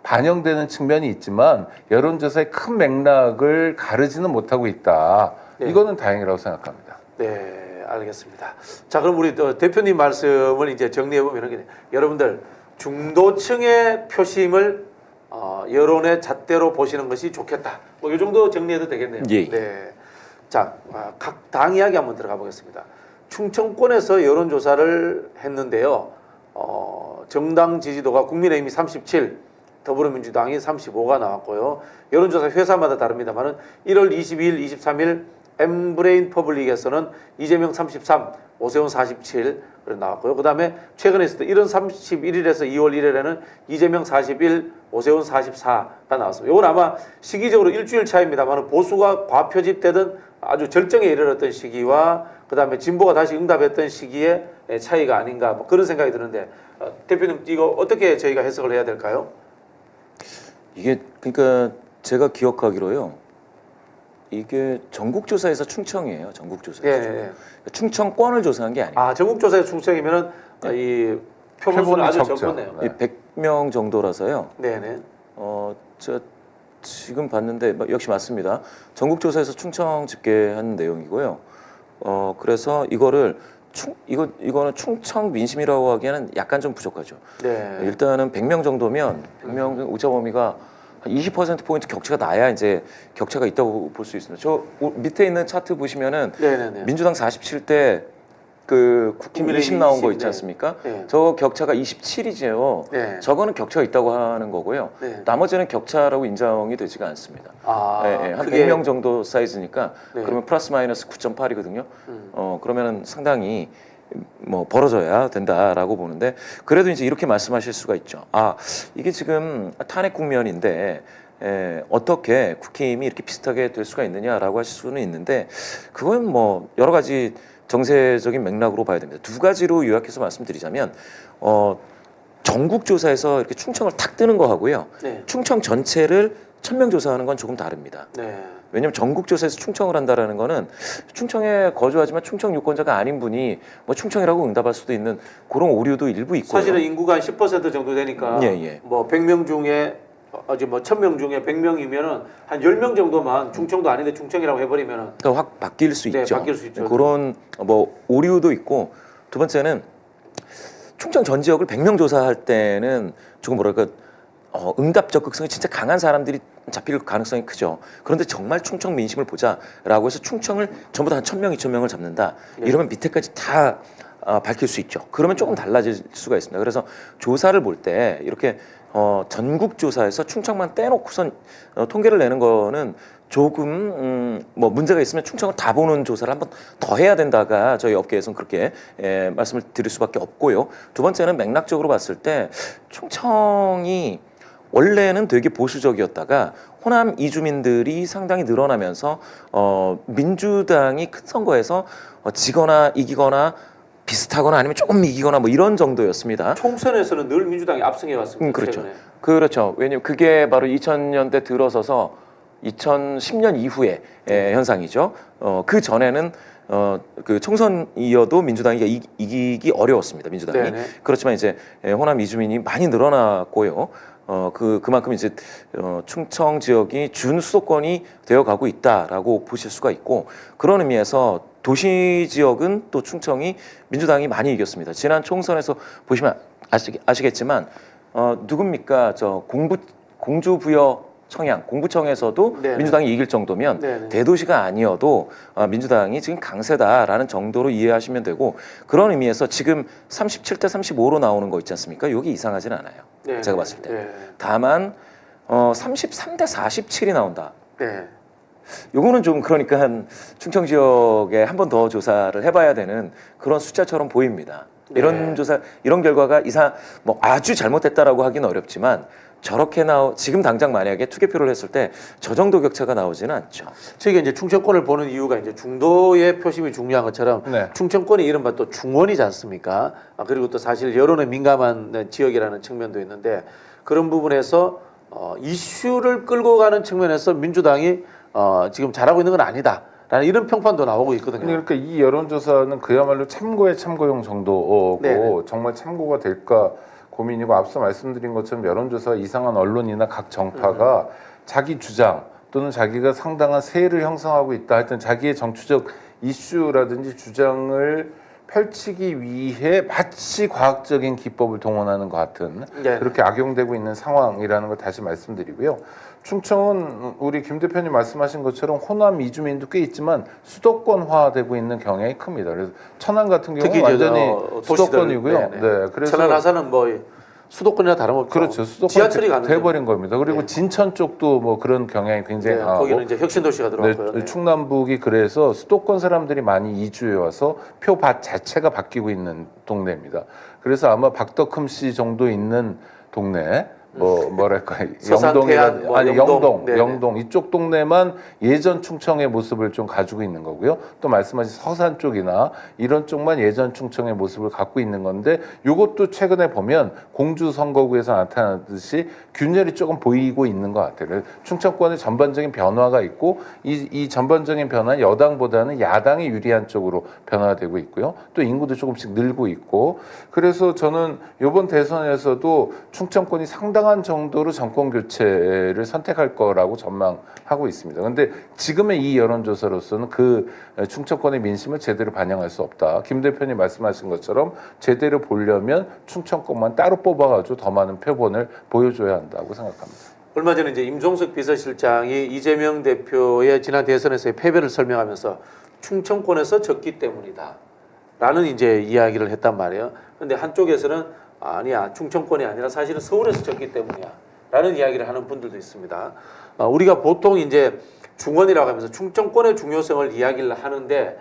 A: 반영되는 측면이 있지만 여론조사의 큰 맥락을 가르지는 못하고 있다.
C: 네.
A: 이거는 다행이라고 생각합니다.
C: 네, 알겠습니다. 자, 그럼 우리 또 대표님 말씀을 이제 정리해 보면 이렇게 돼요. 여러분들 중도층의 표심을 여론의 잣대로 보시는 것이 좋겠다. 뭐 이 정도 정리해도 되겠네요.
D: 예.
C: 네. 자, 각 당 이야기 한번 들어가 보겠습니다. 충청권에서 여론조사를 했는데요. 정당 지지도가 국민의힘이 37, 더불어민주당이 35가 나왔고요. 여론조사 회사마다 다릅니다만은 1월 22일, 23일 엠브레인 퍼블릭에서는 이재명 33, 오세훈 47 나왔고요. 그 다음에 최근에 있었던 1월 31일에서 2월 1일에는 이재명 41, 오세훈 44가 나왔습니다. 이건 아마 시기적으로 일주일 차이입니다만 보수가 과표집되던 아주 절정에 이르렀던 시기와 그 다음에 진보가 다시 응답했던 시기의 차이가 아닌가 뭐 그런 생각이 드는데 대표님 이거 어떻게 저희가 해석을 해야 될까요?
D: 이게 그러니까 제가 기억하기로요. 이게 전국조사에서 충청이에요. 전국조사에서.
C: 예, 예.
D: 충청권을 조사한 게 아니에요.
C: 아 전국조사의 충청이면은 이 표본수는
A: 표본이
C: 아주
A: 적죠.
C: 적었네요.
A: 네.
D: 100명 정도라서요.
C: 네네.
D: 제가 지금 봤는데 역시 맞습니다. 전국조사에서 충청 집계한 내용이고요. 그래서 이거를 이거는 충청 민심이라고 하기에는 약간 좀 부족하죠.
C: 네.
D: 일단은 100명 정도면 100명 오차 범위가 한 20%포인트 격차가 나야 이제 격차가 있다고 볼 수 있습니다. 저 밑에 있는 차트 보시면은
C: 네네네.
D: 민주당 47대 그 국힘 20 나온 거 있지 않습니까?
C: 네.
D: 저 격차가 27이죠.
C: 네.
D: 저거는 격차가 있다고 하는 거고요.
C: 네.
D: 나머지는 격차라고 인정이 되지가 않습니다.
C: 아,
D: 예, 예. 한
C: 그게
D: 100명 정도 사이즈니까
C: 네.
D: 그러면 플러스 마이너스 9.8이거든요. 그러면은 상당히 뭐 벌어져야 된다라고 보는데 그래도 이제 이렇게 말씀하실 수가 있죠. 아, 이게 지금 탄핵 국면인데 어떻게 국힘이 이렇게 비슷하게 될 수가 있느냐라고 하실 수는 있는데 그건 뭐 여러 가지 정세적인 맥락으로 봐야 됩니다. 두 가지로 요약해서 말씀드리자면 전국 조사에서 이렇게 충청을 탁 뜨는 거 하고요.
C: 네.
D: 충청 전체를 1000명 조사하는 건 조금 다릅니다.
C: 네.
D: 왜냐하면 전국 조사에서 충청을 한다라는 거는 충청에 거주하지만 충청 유권자가 아닌 분이 뭐 충청이라고 응답할 수도 있는 그런 오류도 일부 있고요.
C: 사실은 인구가 한 10% 정도 되니까
D: 예, 예.
C: 뭐 100명 중에 어제 뭐 1000명 중에 100명이면은 한 10명 정도만 충청도 아닌데 충청이라고 해버리면은
D: 그러니까 확 바뀔 수
C: 네,
D: 있죠.
C: 바뀔 수 있죠.
D: 그런 뭐 오류도 있고 두 번째는 충청 전 지역을 100명 조사할 때는 조금 뭐랄까 응답 적극성이 진짜 강한 사람들이 잡힐 가능성이 크죠. 그런데 정말 충청 민심을 보자라고 해서 충청을 전부 다 한 1000명, 2000명을 잡는다.
C: 네.
D: 이러면 밑에까지 다 밝힐 수 있죠. 그러면 조금 달라질 수가 있습니다. 그래서 조사를 볼 때 이렇게 전국 조사에서 충청만 떼놓고선 통계를 내는 거는 조금 뭐 문제가 있으면 충청을 다 보는 조사를 한번 더 해야 된다가 저희 업계에서는 그렇게 말씀을 드릴 수밖에 없고요. 두 번째는 맥락적으로 봤을 때 충청이 원래는 되게 보수적이었다가 호남 이주민들이 상당히 늘어나면서 민주당이 큰 선거에서 지거나 이기거나 비슷하거나 아니면 조금 이기거나 뭐 이런 정도였습니다.
C: 총선에서는 늘 민주당이 압승해 왔습니다.
D: 그렇죠.
C: 최근에.
D: 그렇죠. 왜냐면 그게 바로 2000년대 들어서서 2010년 이후의 현상이죠. 그 전에는 그 총선이어도 민주당이 이기기 어려웠습니다. 민주당이.
C: 네네.
D: 그렇지만 이제 호남 이주민이 많이 늘어났고요. 그만큼 이제 충청 지역이 준 수도권이 되어가고 있다라고 보실 수가 있고 그런 의미에서 도시 지역은 또 충청이 민주당이 많이 이겼습니다. 지난 총선에서 보시면 아시겠지만 누굽니까 저 공주부여 청양 공구청에서도
C: 네네.
D: 민주당이 이길 정도면
C: 네네.
D: 대도시가 아니어도 민주당이 지금 강세다라는 정도로 이해하시면 되고 그런 의미에서 지금 37대 35로 나오는 거 있지 않습니까? 여기 이상하진 않아요.
C: 네.
D: 제가 봤을 때.
C: 네.
D: 다만 33대 47이 나온다.
C: 네.
D: 요거는 좀 그러니까 한 충청 지역에 한 번 더 조사를 해봐야 되는 그런 숫자처럼 보입니다. 이런
C: 네.
D: 조사, 이런 결과가 뭐 아주 잘못됐다라고 하기는 어렵지만 저렇게 지금 당장 만약에 투개표를 했을 때 저 정도 격차가 나오지는 않죠.
C: 저희가 이제 충청권을 보는 이유가 이제 중도의 표심이 중요한 것처럼
A: 네.
C: 충청권이 이른바 또 중원이지 않습니까? 그리고 또 사실 여론에 민감한 지역이라는 측면도 있는데 그런 부분에서 이슈를 끌고 가는 측면에서 민주당이 지금 잘하고 있는 건 아니다. 라는 이런 평판도 나오고 있거든요.
A: 그러니까 이 여론조사는 그야말로 참고의 참고용 정도고
C: 네네.
A: 정말 참고가 될까 고민이고 앞서 말씀드린 것처럼 여론조사 이상한 언론이나 각 정파가 자기 주장 또는 자기가 상당한 세를 형성하고 있다 하여튼 자기의 정치적 이슈라든지 주장을 펼치기 위해 마치 과학적인 기법을 동원하는 것 같은
C: 네.
A: 그렇게 악용되고 있는 상황이라는 걸 다시 말씀드리고요. 충청은 우리 김 대표님 말씀하신 것처럼 호남 이주민도 꽤 있지만 수도권화되고 있는 경향이 큽니다. 그래서 천안 같은 경우는
C: 특히
A: 완전히
C: 도시들,
A: 수도권이고요.
C: 네네.
A: 네, 그래서
C: 천안 하산은 뭐 수도권이나 다름없죠.
A: 그렇죠.
C: 지하철이
A: 수도권이
C: 가는
A: 돼버린 겁니다. 그리고
C: 네.
A: 진천 쪽도 뭐 그런 경향이 굉장히
C: 네,
A: 강하고
C: 거기는 이제 혁신도시가 들어왔고요.
A: 네,
C: 네.
A: 충남북이 그래서 수도권 사람들이 많이 이주해 와서 표밭 자체가 바뀌고 있는 동네입니다. 그래서 아마 박덕흠 씨 정도 있는 동네 뭐랄까
C: 서산, 태안, 뭐 영동. 네네.
A: 영동 이쪽 동네만 예전 충청의 모습을 좀 가지고 있는 거고요. 또 말씀하신 서산 쪽이나 이런 쪽만 예전 충청의 모습을 갖고 있는 건데 이것도 최근에 보면 공주 선거구에서 나타나듯이 균열이 조금 보이고 있는 것 같아요. 충청권의 전반적인 변화가 있고 이 전반적인 변화는 여당보다는 야당이 유리한 쪽으로 변화되고 있고요. 또 인구도 조금씩 늘고 있고 그래서 저는 이번 대선에서도 충청권이 상당한 정도로 정권 교체를 선택할 거라고 전망하고 있습니다. 그런데 지금의 이 여론조사로서는 그 충청권의 민심을 제대로 반영할 수 없다. 김 대표님 말씀하신 것처럼 제대로 보려면 충청권만 따로 뽑아가지고 더 많은 표본을 보여줘야 한다고 생각합니다.
C: 얼마 전에 이제 임종석 비서실장이 이재명 대표의 지난 대선에서의 패배를 설명하면서 충청권에서 졌기 때문이다. 라는 이제 이야기를 했단 말이에요. 근데 한쪽에서는 아니야, 충청권이 아니라 사실은 서울에서 졌기 때문이야. 라는 이야기를 하는 분들도 있습니다. 우리가 보통 이제 중원이라고 하면서 충청권의 중요성을 이야기를 하는데,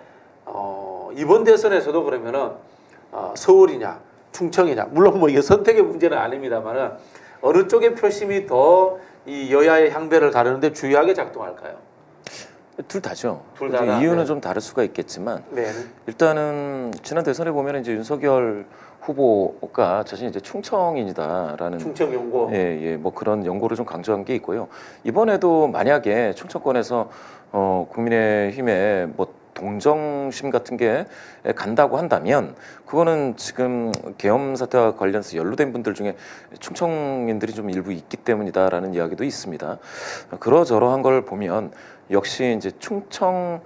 C: 이번 대선에서도 그러면은, 서울이냐, 충청이냐. 물론 뭐 이게 선택의 문제는 아닙니다만은, 어느 쪽의 표심이 더 이 여야의 향배를 가르는데 주요하게 작동할까요?
D: 둘 다죠.
C: 둘 다다.
D: 이유는
C: 네.
D: 좀 다를 수가 있겠지만
C: 네.
D: 일단은 지난 대선에 보면 이제 윤석열 후보가 자신이 이제 충청인이다라는
C: 충청연고.
D: 예, 뭐 그런 연고를 좀 강조한 게 있고요. 이번에도 만약에 충청권에서 국민의힘에 뭐 동정심 같은 게 간다고 한다면 그거는 지금 계엄 사태와 관련해서 연루된 분들 중에 충청인들이 좀 일부 있기 때문이다라는 이야기도 있습니다. 그러저러한 걸 보면 역시 이제 충청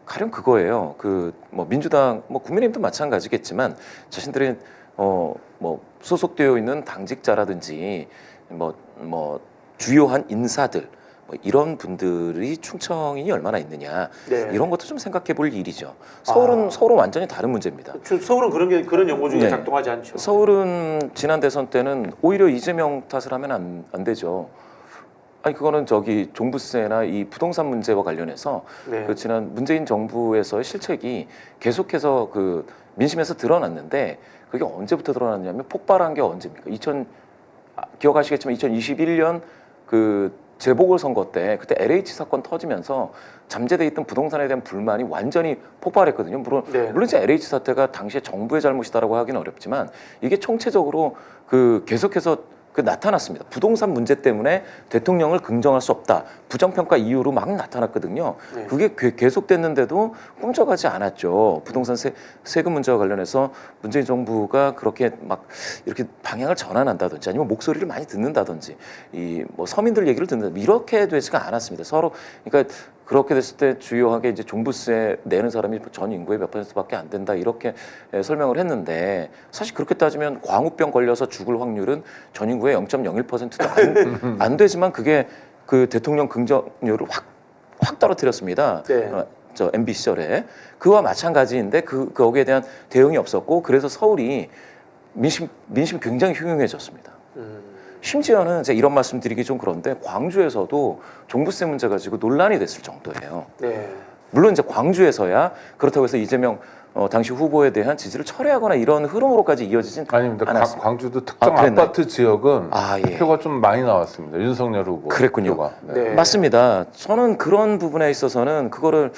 D: 가령 그거예요. 그 뭐 민주당, 뭐 국민의힘도 마찬가지겠지만 자신들이 뭐 소속되어 있는 당직자라든지 뭐 주요한 인사들 뭐 이런 분들이 충청인이 얼마나 있느냐
C: 네.
D: 이런 것도 좀 생각해 볼 일이죠. 서울은 완전히 다른 문제입니다.
C: 서울은 그런 연고 중에
D: 네.
C: 작동하지 않죠.
D: 서울은 지난 대선 때는 오히려 이재명 탓을 하면 안 되죠. 아니 그거는 저기 종부세나 이 부동산 문제와 관련해서
C: 네.
D: 그 지난 문재인 정부에서의 실책이 계속해서 그 민심에서 드러났는데 그게 언제부터 드러났냐면 폭발한 게 언제입니까? 기억하시겠지만 2021년 그 재보궐선거 때 그때 LH 사건 터지면서 잠재돼 있던 부동산에 대한 불만이 완전히 폭발했거든요. 물론 이제 LH 사태가 당시에 정부의 잘못이다라고 하기는 어렵지만 이게 총체적으로 그 계속해서 나타났습니다. 부동산 문제 때문에 대통령을 긍정할 수 없다. 부정평가 이유로 막 나타났거든요.
C: 네.
D: 그게 계속됐는데도 꿈쩍하지 않았죠. 부동산 세금 문제와 관련해서 문재인 정부가 그렇게 막 이렇게 방향을 전환한다든지 아니면 목소리를 많이 듣는다든지 이 뭐 서민들 얘기를 듣는다 이렇게 되지가 않았습니다. 서로 그러니까 그렇게 됐을 때 주요하게 이제 종부세 내는 사람이 전 인구의 몇 %밖에 안 된다 이렇게 설명을 했는데 사실 그렇게 따지면 광우병 걸려서 죽을 확률은 전 인구의 0.01%도 안 되지만 그게 그 대통령 긍정률을 확 떨어뜨렸습니다.
C: 네.
D: 저 MB 시절에 그와 마찬가지인데 거기에 대한 대응이 없었고 그래서 서울이 민심이 굉장히 흉흉해졌습니다. 심지어는 제가 이런 말씀드리기 좀 그런데 광주에서도 종부세 문제 가지고 논란이 됐을 정도예요.
C: 네.
D: 물론 이제 광주에서야 그렇다고 해서 이재명 당시 후보에 대한 지지를 철회하거나 이런 흐름으로까지 이어지진
A: 아닙니다.
D: 않았습니다.
A: 광주도 특정
D: 그랬나요?
A: 아파트 지역은
D: 예.
A: 표가 좀 많이 나왔습니다. 윤석열 후보.
D: 그랬군요.
A: 표가.
C: 네.
D: 맞습니다. 저는 그런 부분에 있어서는 그거를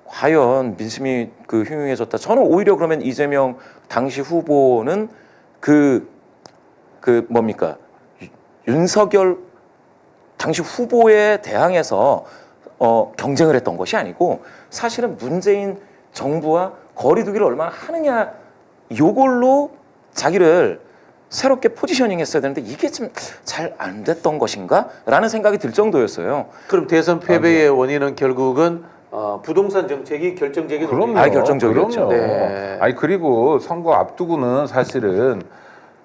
D: 과연 민심이 그 흉흉해졌다. 저는 오히려 그러면 이재명 당시 후보는 그 뭡니까? 윤석열 당시 후보에 대항해서 경쟁을 했던 것이 아니고 사실은 문재인 정부와 거리두기를 얼마나 하느냐 요걸로 자기를 새롭게 포지셔닝 했어야 되는데 이게 좀 잘 안 됐던 것인가? 라는 생각이 들 정도였어요.
C: 그럼 대선 패배의 원인은 결국은 부동산 정책이 결정적인
A: 그럼요.
C: 원인이에요.
D: 결정적이었죠.
A: 그럼요.
C: 네.
A: 아니 그리고 선거 앞두고는 사실은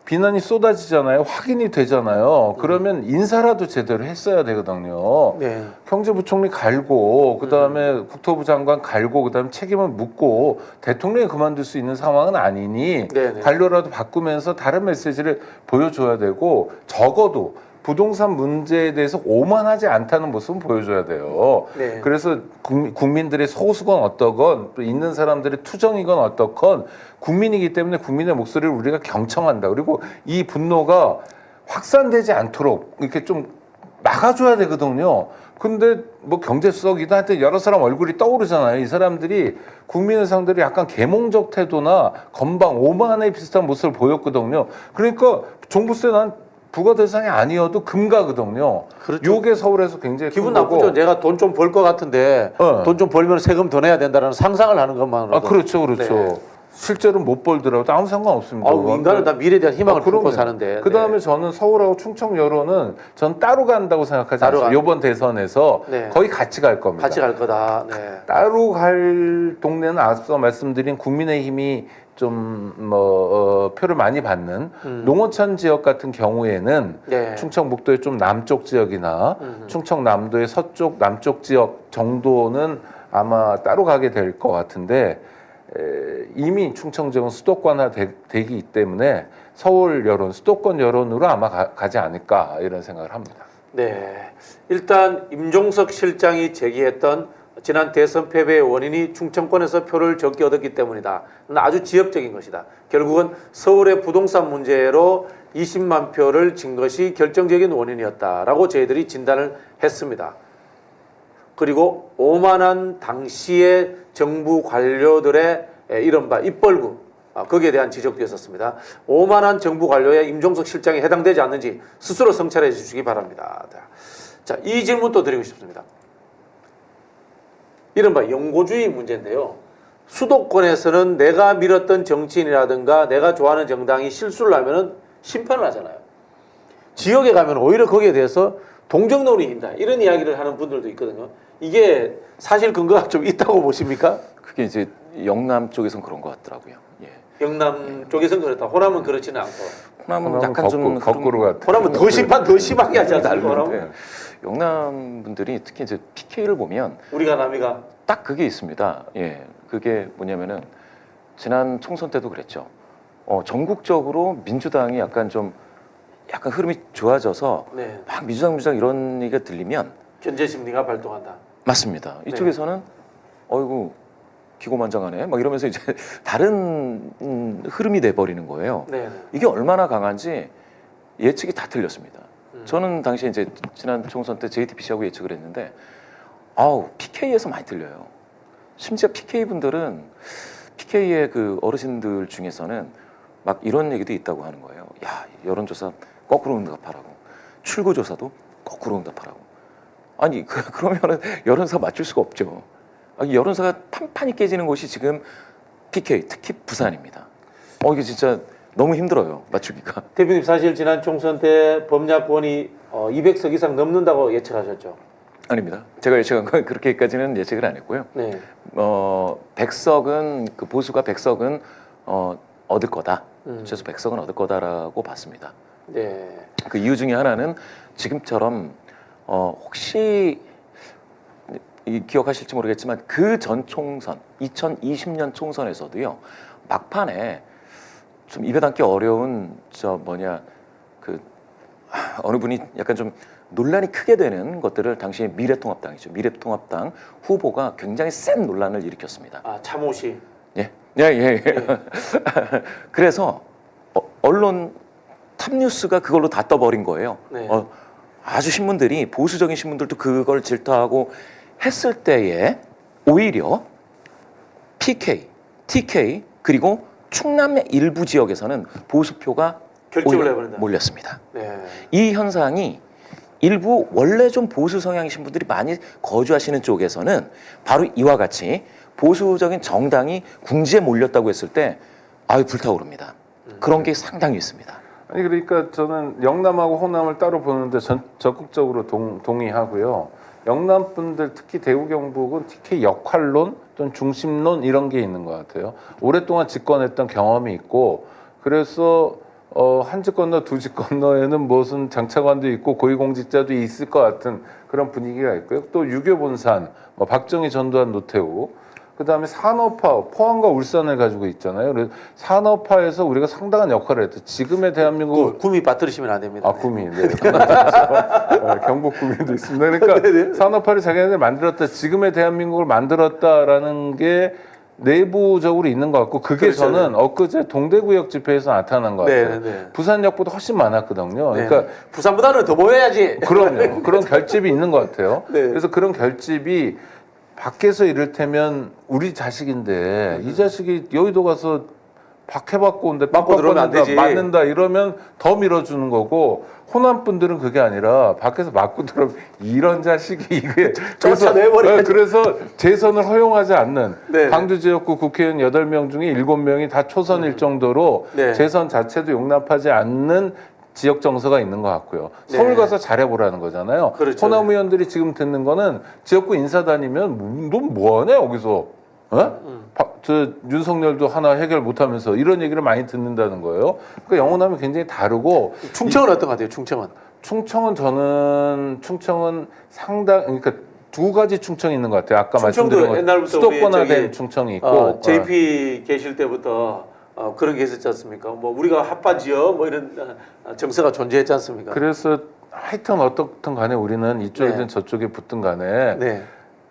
A: 비난이 쏟아지잖아요. 확인이 되잖아요. 그러면 인사라도 제대로 했어야 되거든요.
C: 네.
A: 경제부총리 갈고 그다음에 국토부 장관 갈고 그다음에 책임을 묻고 대통령이 그만둘 수 있는 상황은 아니니
C: 네네.
A: 관료라도 바꾸면서 다른 메시지를 보여줘야 되고 적어도 부동산 문제에 대해서 오만하지 않다는 모습은 보여줘야 돼요.
C: 네.
A: 그래서 국민들의 소수건 어떠건 또 있는 사람들의 투정이건 어떻건 국민이기 때문에 국민의 목소리를 우리가 경청한다. 그리고 이 분노가 확산되지 않도록 이렇게 좀 막아줘야 되거든요. 근데 뭐 경제수석이다 하여튼 여러 사람 얼굴이 떠오르잖아요. 이 사람들이 국민의 상대로 약간 계몽적 태도나 건방 오만에 비슷한 모습을 보였거든요. 그러니까 종부세 난 부과 대상이 아니어도 금가거든요.
C: 그렇죠.
A: 요게 서울에서 굉장히
C: 기분
A: 큰 거고.
C: 나쁘죠. 내가 돈 좀 벌 것 같은데 돈 좀 벌면 세금 더 내야 된다는 상상을 하는 것만으로도.
A: 그렇죠, 그렇죠.
C: 네.
A: 실제로 못 벌더라도 아무 상관없습니다.
C: 인간은 다 미래에 대한 희망을 품고
A: 그럼요.
C: 사는데.
A: 그다음에
C: 네.
A: 저는 서울하고 충청 여론은 전 따로 간다고 생각하지
C: 따로
A: 않습니다. 이번 대선에서
C: 네.
A: 거의 같이 갈 겁니다.
C: 같이 갈 거다. 네.
A: 따로 갈 동네는 앞서 말씀드린 국민의힘이 좀 표를 많이 받는 농어촌 지역 같은 경우에는
C: 네.
A: 충청북도의 좀 남쪽 지역이나 충청남도의 서쪽 남쪽 지역 정도는 아마 따로 가게 될 것 같은데 이미 충청 지역은 수도권화 되기 때문에 서울 여론, 수도권 여론으로 아마 가지 않을까 이런 생각을 합니다.
C: 네. 일단 임종석 실장이 제기했던 지난 대선 패배의 원인이 충청권에서 표를 적게 얻었기 때문이다. 아주 지엽적인 것이다. 결국은 서울의 부동산 문제로 20만 표를 진 것이 결정적인 원인이었다라고 저희들이 진단을 했습니다. 그리고 오만한 당시의 정부 관료들의 이른바 입벌구 거기에 대한 지적도 있었습니다. 오만한 정부 관료에 임종석 실장이 해당되지 않는지 스스로 성찰해 주시기 바랍니다. 자, 이 질문도 드리고 싶습니다. 이른바 영고주의 문제인데요. 수도권에서는 내가 밀었던 정치인이라든가 내가 좋아하는 정당이 실수를 하면은 심판을 하잖아요. 지역에 가면 오히려 거기에 대해서 동정론이다 이런 이야기를 하는 분들도 있거든요. 이게 사실 근거가 좀 있다고 보십니까?
D: 그게 이제 영남 쪽에선 그런 것 같더라고요. 예.
C: 영남 쪽에서는 그렇다. 호남은 그렇지는 않고.
D: 호남은 약간 좀
A: 거꾸로 같아.
C: 호남은 더 심판 더 심하게 하지 않습니까?
D: 다른데
C: 호남은?
D: 영남 분들이 특히 이제 PK를 보면
C: 우리가 남이가
D: 딱 그게 있습니다. 예, 그게 뭐냐면은 지난 총선 때도 그랬죠. 전국적으로 민주당이 약간 흐름이 좋아져서
C: 네.
D: 막 민주당 이런 얘기가 들리면
C: 견제 심리가 발동한다.
D: 맞습니다.
C: 네.
D: 이쪽에서는 어이구 기고만장하네 막 이러면서 이제 다른 흐름이 돼 버리는 거예요.
C: 네.
D: 이게 얼마나 강한지 예측이 다 틀렸습니다. 저는 당시에 이제 지난 총선 때 JTBC하고 예측을 했는데 PK에서 많이 틀려요. 심지어 PK 분들은 PK의 그 어르신들 중에서는 막 이런 얘기도 있다고 하는 거예요. 야, 여론조사 거꾸로 응답하라고. 출구조사도 거꾸로 응답하라고. 아니 그러면은 여론사 맞출 수가 없죠. 여론사가 판판이 깨지는 곳이 지금 PK, 특히 부산입니다. 이게 진짜 너무 힘들어요, 맞추기가.
C: 대표님 사실 지난 총선 때 범야권이 200석 이상 넘는다고 예측하셨죠?
D: 아닙니다. 제가 예측한 건 그렇게까지는 예측을 안 했고요.
C: 네.
D: 100석은 그 보수가 100석은 얻을 거다. 최소 100석은 얻을 거다라고 봤습니다.
C: 네.
D: 그 이유 중에 하나는 지금처럼 혹시 기억하실지 모르겠지만 그 전 총선 2020년 총선에서도요 막판에 좀 입에 담기 어려운 어느 분이 약간 좀 논란이 크게 되는 것들을 당시 미래통합당이죠. 미래통합당 후보가 굉장히 센 논란을 일으켰습니다.
C: 참호시.
D: 예. 그래서 언론 탑뉴스가 그걸로 다 떠버린 거예요.
C: 네.
D: 아주 신문들이 보수적인 신문들도 그걸 질타하고 했을 때에 오히려 PK, TK 그리고 충남의 일부 지역에서는 보수표가
C: 결집을 해버린다.
D: 몰렸습니다.
C: 네.
D: 이 현상이 일부 원래 좀 보수 성향이신 분들이 많이 거주하시는 쪽에서는 바로 이와 같이 보수적인 정당이 궁지에 몰렸다고 했을 때 불타오릅니다. 그런 게 상당히 있습니다.
A: 아니 그러니까 저는 영남하고 호남을 따로 보는데 적극적으로 동의하고요. 영남 분들 특히 대구 경북은 TK 역할론 또는 중심론 이런 게 있는 것 같아요. 오랫동안 집권했던 경험이 있고 그래서 한 집 건너 두 집 건너에는 무슨 장차관도 있고 고위공직자도 있을 것 같은 그런 분위기가 있고요. 또 유교 본산, 박정희, 전두환, 노태우. 그다음에 산업화, 포항과 울산을 가지고 있잖아요. 그래서 산업화에서 우리가 상당한 역할을 했죠. 지금의 대한민국
C: 구미 빠뜨리시면 안 됩니다.
A: 구미, 네. 경북 구미도 있습니다. 그러니까 산업화를 자기네들 만들었다, 지금의 대한민국을 만들었다라는 게 내부적으로 있는 것 같고 그게
C: 그렇죠.
A: 저는 엊그제 동대구역 집회에서 나타난 것 같아요.
C: 네.
A: 부산역보다 훨씬 많았거든요.
C: 네.
A: 그러니까
C: 부산보다는 더 모여야지.
A: 그럼요. 그런 결집이 있는 것 같아요.
C: 네.
A: 그래서 그런 결집이 밖에서 이를테면 우리 자식인데 이 자식이 여의도 가서 박해받고 온데
C: 맞고 들어오면 안 되지.
A: 맞는다 이러면 더 밀어주는 거고 호남 분들은 그게 아니라 밖에서 맞고 들어오면 이런 자식이 이게
C: 쫓아내버려야지.
A: 그래서 재선을 허용하지 않는
C: 네.
A: 광주 지역구 국회의원 8명 중에 7명이 다 초선일 정도로
C: 네.
A: 재선 자체도 용납하지 않는 지역 정서가 있는 것 같고요. 서울
C: 네.
A: 가서 잘해보라는 거잖아요.
C: 그렇죠.
A: 호남 의원들이 지금 듣는 거는 지역구 인사 다니면 너 뭐하냐 여기서 저 윤석열도 하나 해결 못하면서 이런 얘기를 많이 듣는다는 거예요. 그러니까 영호남이 굉장히 다르고
C: 충청은 어떤 것 같아요? 충청은.
A: 충청은 상당 그러니까 두 가지 충청이 있는 것 같아요. 아까
C: 충청도
A: 말씀드린 것
C: 옛날부터
A: 수도권화된
C: 우리
A: 충청이 있고
C: JP 계실 때부터 그런 게 있었지 않습니까? 뭐 우리가 핫바지요 뭐 이런 정서가 존재했지 않습니까?
A: 그래서 하여튼 어떻든 간에 우리는 이쪽이든
C: 네.
A: 저쪽에 붙든 간에
C: 네.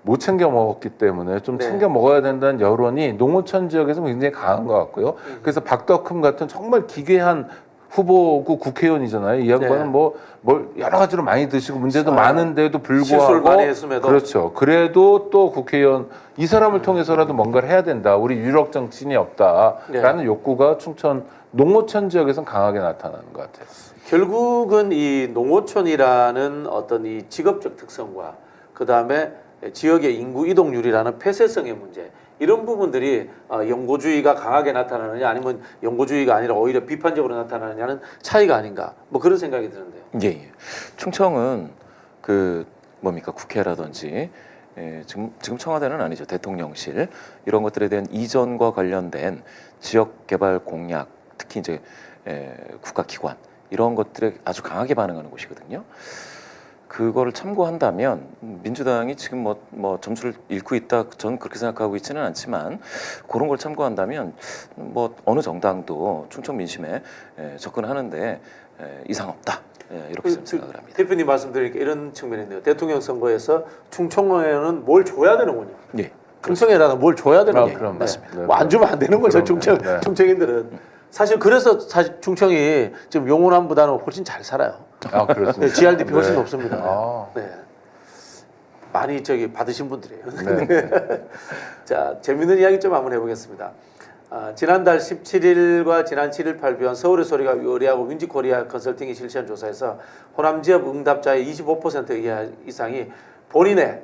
A: 못 챙겨 먹었기 때문에 좀
C: 네.
A: 챙겨 먹어야 된다는 여론이 농어촌 지역에서 굉장히 강한 것 같고요. 그래서 박덕흠 같은 정말 기괴한 후보고 국회의원이잖아요. 이 양반은
C: 네.
A: 뭘 여러 가지로 많이 드시고 문제도
C: 아,
A: 많은데도
C: 실수를
A: 불구하고
C: 많이 했음에도.
A: 그렇죠. 그래도 또 국회의원 이 사람을 통해서라도 뭔가를 해야 된다. 우리 유력 정치인이 없다라는
C: 네.
A: 욕구가 충청 농어촌 지역에서는 강하게 나타나는 것 같아요.
C: 결국은 이 농어촌이라는 어떤 이 직업적 특성과 그 다음에 지역의 인구 이동률이라는 폐쇄성의 문제 이런 부분들이 영고주의가 강하게 나타나느냐 아니면 영고주의가 아니라 오히려 비판적으로 나타나느냐는 차이가 아닌가 뭐 그런 생각이 드는데요.
D: 예, 예. 충청은 그 뭡니까 국회라든지 지금 청와대는 아니죠 대통령실 이런 것들에 대한 이전과 관련된 지역 개발 공약 특히 이제 국가기관 이런 것들에 아주 강하게 반응하는 곳이거든요. 그거를 참고한다면 민주당이 지금 뭐 점수를 잃고 있다 저는 그렇게 생각하고 있지는 않지만 그런 걸 참고한다면 뭐 어느 정당도 충청 민심에 접근하는데 이상 없다 이렇게 생각을 합니다.
C: 대표님 말씀드리니까 이런 측면인데요. 대통령 선거에서 충청에는 뭘 줘야 되는군요.
D: 예.
C: 충청에다가 뭘 줘야 되는
D: 그럼,
C: 네.
D: 맞습니다.
C: 뭐 안 주면 안 되는 거죠.
A: 그럼요. 네.
C: 충청인들은 사실 그래서 사실 충청이 지금 용호남보다는 훨씬 잘 살아요.
A: 아 그렇습니다.
C: 네, GRDP 훨씬
A: 네.
C: 높습니다.
A: 아.
C: 네. 많이 저기 받으신 분들이에요.
A: 네.
C: 자, 재밌는 이야기 좀 한번 해보겠습니다. 지난달 17일과 지난 7일 발표한 서울의 소리가 의뢰하고 윈지코리아 컨설팅이 실시한 조사에서 호남 지역 응답자의 25% 이상이 본인의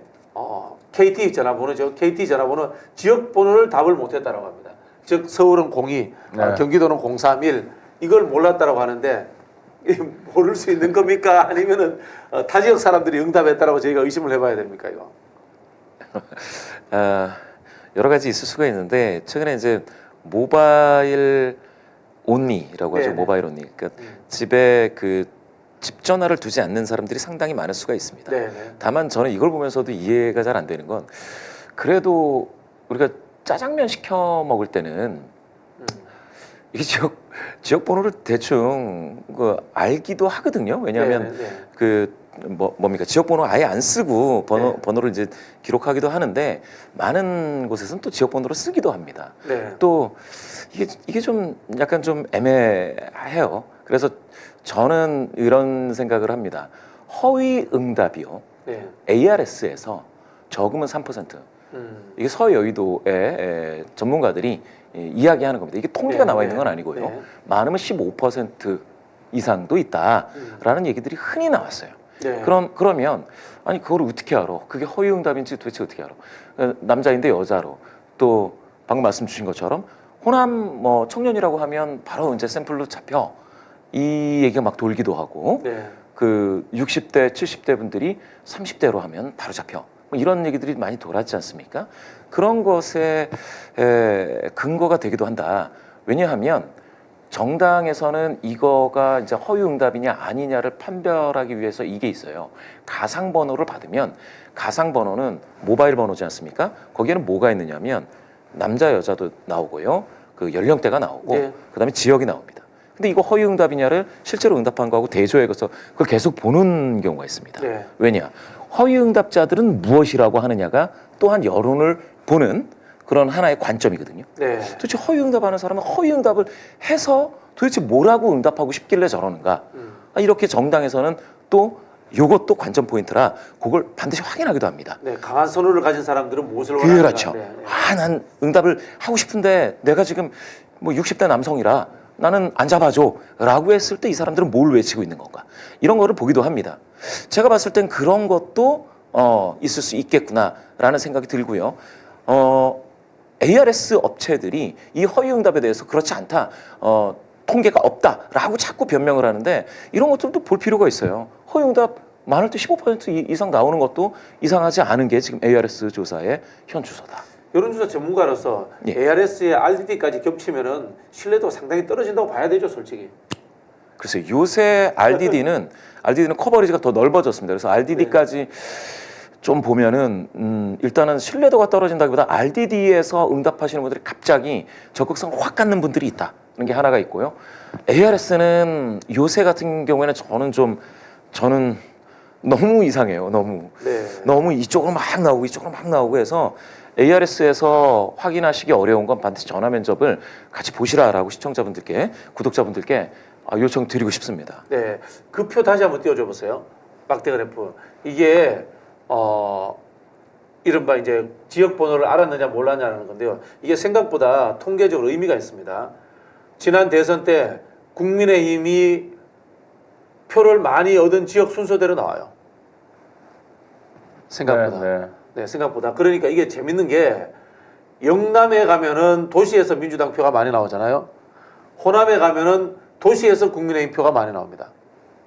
C: KT 전화번호죠. KT 전화번호 지역 번호를 답을 못했다고 합니다. 즉 서울은 02,
A: 네.
C: 경기도는 031 이걸 몰랐다고 하는데 모를 수 있는 겁니까? 아니면은 타 지역 사람들이 응답했다라고 저희가 의심을 해봐야 됩니까 이거?
D: 여러 가지 있을 수가 있는데 최근에 이제 모바일 온리라고 하죠.
C: 네네.
D: 모바일 온리. 그러니까 집에 그 집 전화를 두지 않는 사람들이 상당히 많을 수가 있습니다.
C: 네네.
D: 다만 저는 이걸 보면서도 이해가 잘 안 되는 건 그래도 우리가 짜장면 시켜 먹을 때는 이게 지역 번호를 대충 알기도 하거든요. 왜냐하면
C: 네네.
D: 그 뭡니까 지역 번호 아예 안 쓰고
C: 네.
D: 번호를 이제 기록하기도 하는데 많은 곳에서는 또 지역 번호를 쓰기도 합니다.
C: 네.
D: 또 이게 좀 약간 좀 애매해요. 그래서 저는 이런 생각을 합니다. 허위 응답이요.
C: 네.
D: ARS에서 적으면 3%. 이게 서여의도의 전문가들이 이야기하는 겁니다. 이게 통계가
C: 네,
D: 나와
C: 네,
D: 있는 건 아니고요.
C: 네.
D: 많으면 15% 이상도 있다라는 얘기들이 흔히 나왔어요.
C: 네.
D: 그러면 아니 그걸 어떻게 알아? 그게 허위 응답인지 도대체 어떻게 알아? 남자인데 여자로 또 방금 말씀 주신 것처럼 호남 뭐 청년이라고 하면 바로 이제 샘플로 잡혀 이 얘기가 막 돌기도 하고
C: 네.
D: 그 60대 70대 분들이 30대로 하면 바로 잡혀 뭐 이런 얘기들이 많이 돌았지 않습니까? 그런 것에 근거가 되기도 한다. 왜냐하면 정당에서는 이거가 이제 허위응답이냐 아니냐를 판별하기 위해서 이게 있어요. 가상번호를 받으면 가상번호는 모바일 번호지 않습니까? 거기에는 뭐가 있느냐면 남자 여자도 나오고요. 그 연령대가 나오고
C: 네.
D: 그다음에 지역이 나옵니다. 근데 이거 허위응답이냐를 실제로 응답한 거하고 대조해서 그걸 계속 보는 경우가 있습니다.
C: 네.
D: 왜냐? 허위응답자들은 무엇이라고 하느냐가 또한 여론을 보는 그런 하나의 관점이거든요.
C: 네.
D: 도대체 허위응답하는 사람은 허위응답을 해서 도대체 뭐라고 응답하고 싶길래 저러는가? 이렇게 정당에서는 또 이것도 관점 포인트라 그걸 반드시 확인하기도 합니다.
C: 네. 강한 선호를 가진 사람들은 무엇을 원하는가?
D: 그렇죠.
C: 네. 네.
D: 난 응답을 하고 싶은데 내가 지금 뭐 60대 남성이라 나는 안 잡아줘 라고 했을 때 이 사람들은 뭘 외치고 있는 건가? 이런 거를 보기도 합니다. 제가 봤을 땐 그런 것도 있을 수 있겠구나라는 생각이 들고요. ARS 업체들이 이 허위응답에 대해서 그렇지 않다, 통계가 없다라고 자꾸 변명을 하는데 이런 것들도 볼 필요가 있어요. 허위응답 많을 때 15% 이상 나오는 것도 이상하지 않은 게 지금 ARS 조사의 현 주소다.
C: 여론조사 전문가로서
D: 예.
C: ARS의 RDD까지 겹치면은 신뢰도가 상당히 떨어진다고 봐야 되죠, 솔직히.
D: 글쎄요. 요새 RDD는 커버리지가 더 넓어졌습니다. 그래서 RDD까지 좀 보면은 일단은 신뢰도가 떨어진다기보다 RDD에서 응답하시는 분들이 갑자기 적극성을 확 갖는 분들이 있다. 그런 게 하나가 있고요. ARS는 요새 같은 경우에는 저는 너무 이상해요. 너무 이쪽으로 막 나오고 해서 ARS에서 확인하시기 어려운 건 반드시 전화 면접을 같이 보시라라고 시청자분들께, 구독자분들께 요청드리고 싶습니다.
C: 네, 그 표 다시 한번 띄워줘 보세요. 막대 그래프. 이게 이른바 이제 지역 번호를 알았느냐 몰랐냐는 건데요. 이게 생각보다 통계적으로 의미가 있습니다. 지난 대선 때 국민의힘이 표를 많이 얻은 지역 순서대로 나와요. 생각보다. 네, 생각보다. 그러니까 이게 재밌는 게 영남에 가면은 도시에서 민주당 표가 많이 나오잖아요. 호남에 가면은 도시에서 국민의힘 표가 많이 나옵니다.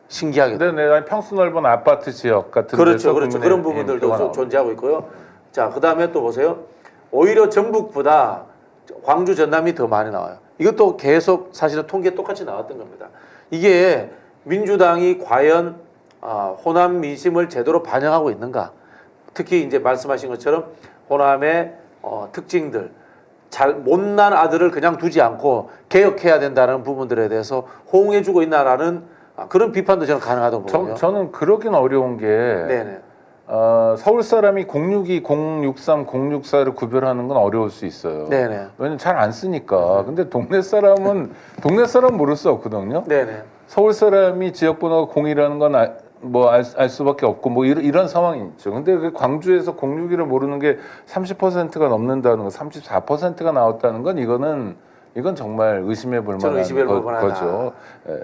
C: 신기하게도.
A: 네, 평수 넓은 아파트 지역 같은
C: 그렇죠,
A: 데서
C: 그렇죠. 그런 부분들도
A: 표가
C: 존재하고 있고요. 자, 그 다음에 또 보세요. 오히려 전북보다 광주, 전남이 더 많이 나와요. 이것도 계속 사실은 통계 똑같이 나왔던 겁니다. 이게 민주당이 과연 호남 민심을 제대로 반영하고 있는가? 특히 이제 말씀하신 것처럼 호남의 특징들, 잘 못난 아들을 그냥 두지 않고 개혁해야 된다는 부분들에 대해서 호응해주고 있나라는 그런 비판도 저는 가능하다고 보거든요.
A: 저는 그러긴 어려운 게
C: 네네.
A: 서울 사람이 062, 063, 064를 구별하는 건 어려울 수 있어요.
C: 네네.
A: 왜냐면 잘 안 쓰니까. 근데 동네 사람 모를 수 없거든요.
C: 네네.
A: 서울 사람이 지역번호가 0이라는 건 알 수밖에 없고 이런 상황이 있죠. 근데 그 광주에서 061을 모르는 게 30%가 넘는다는 거, 34%가 나왔다는 건 이건 정말 의심해 볼
C: 저는 의심해 볼
A: 만한
C: 만하다.
A: 거죠.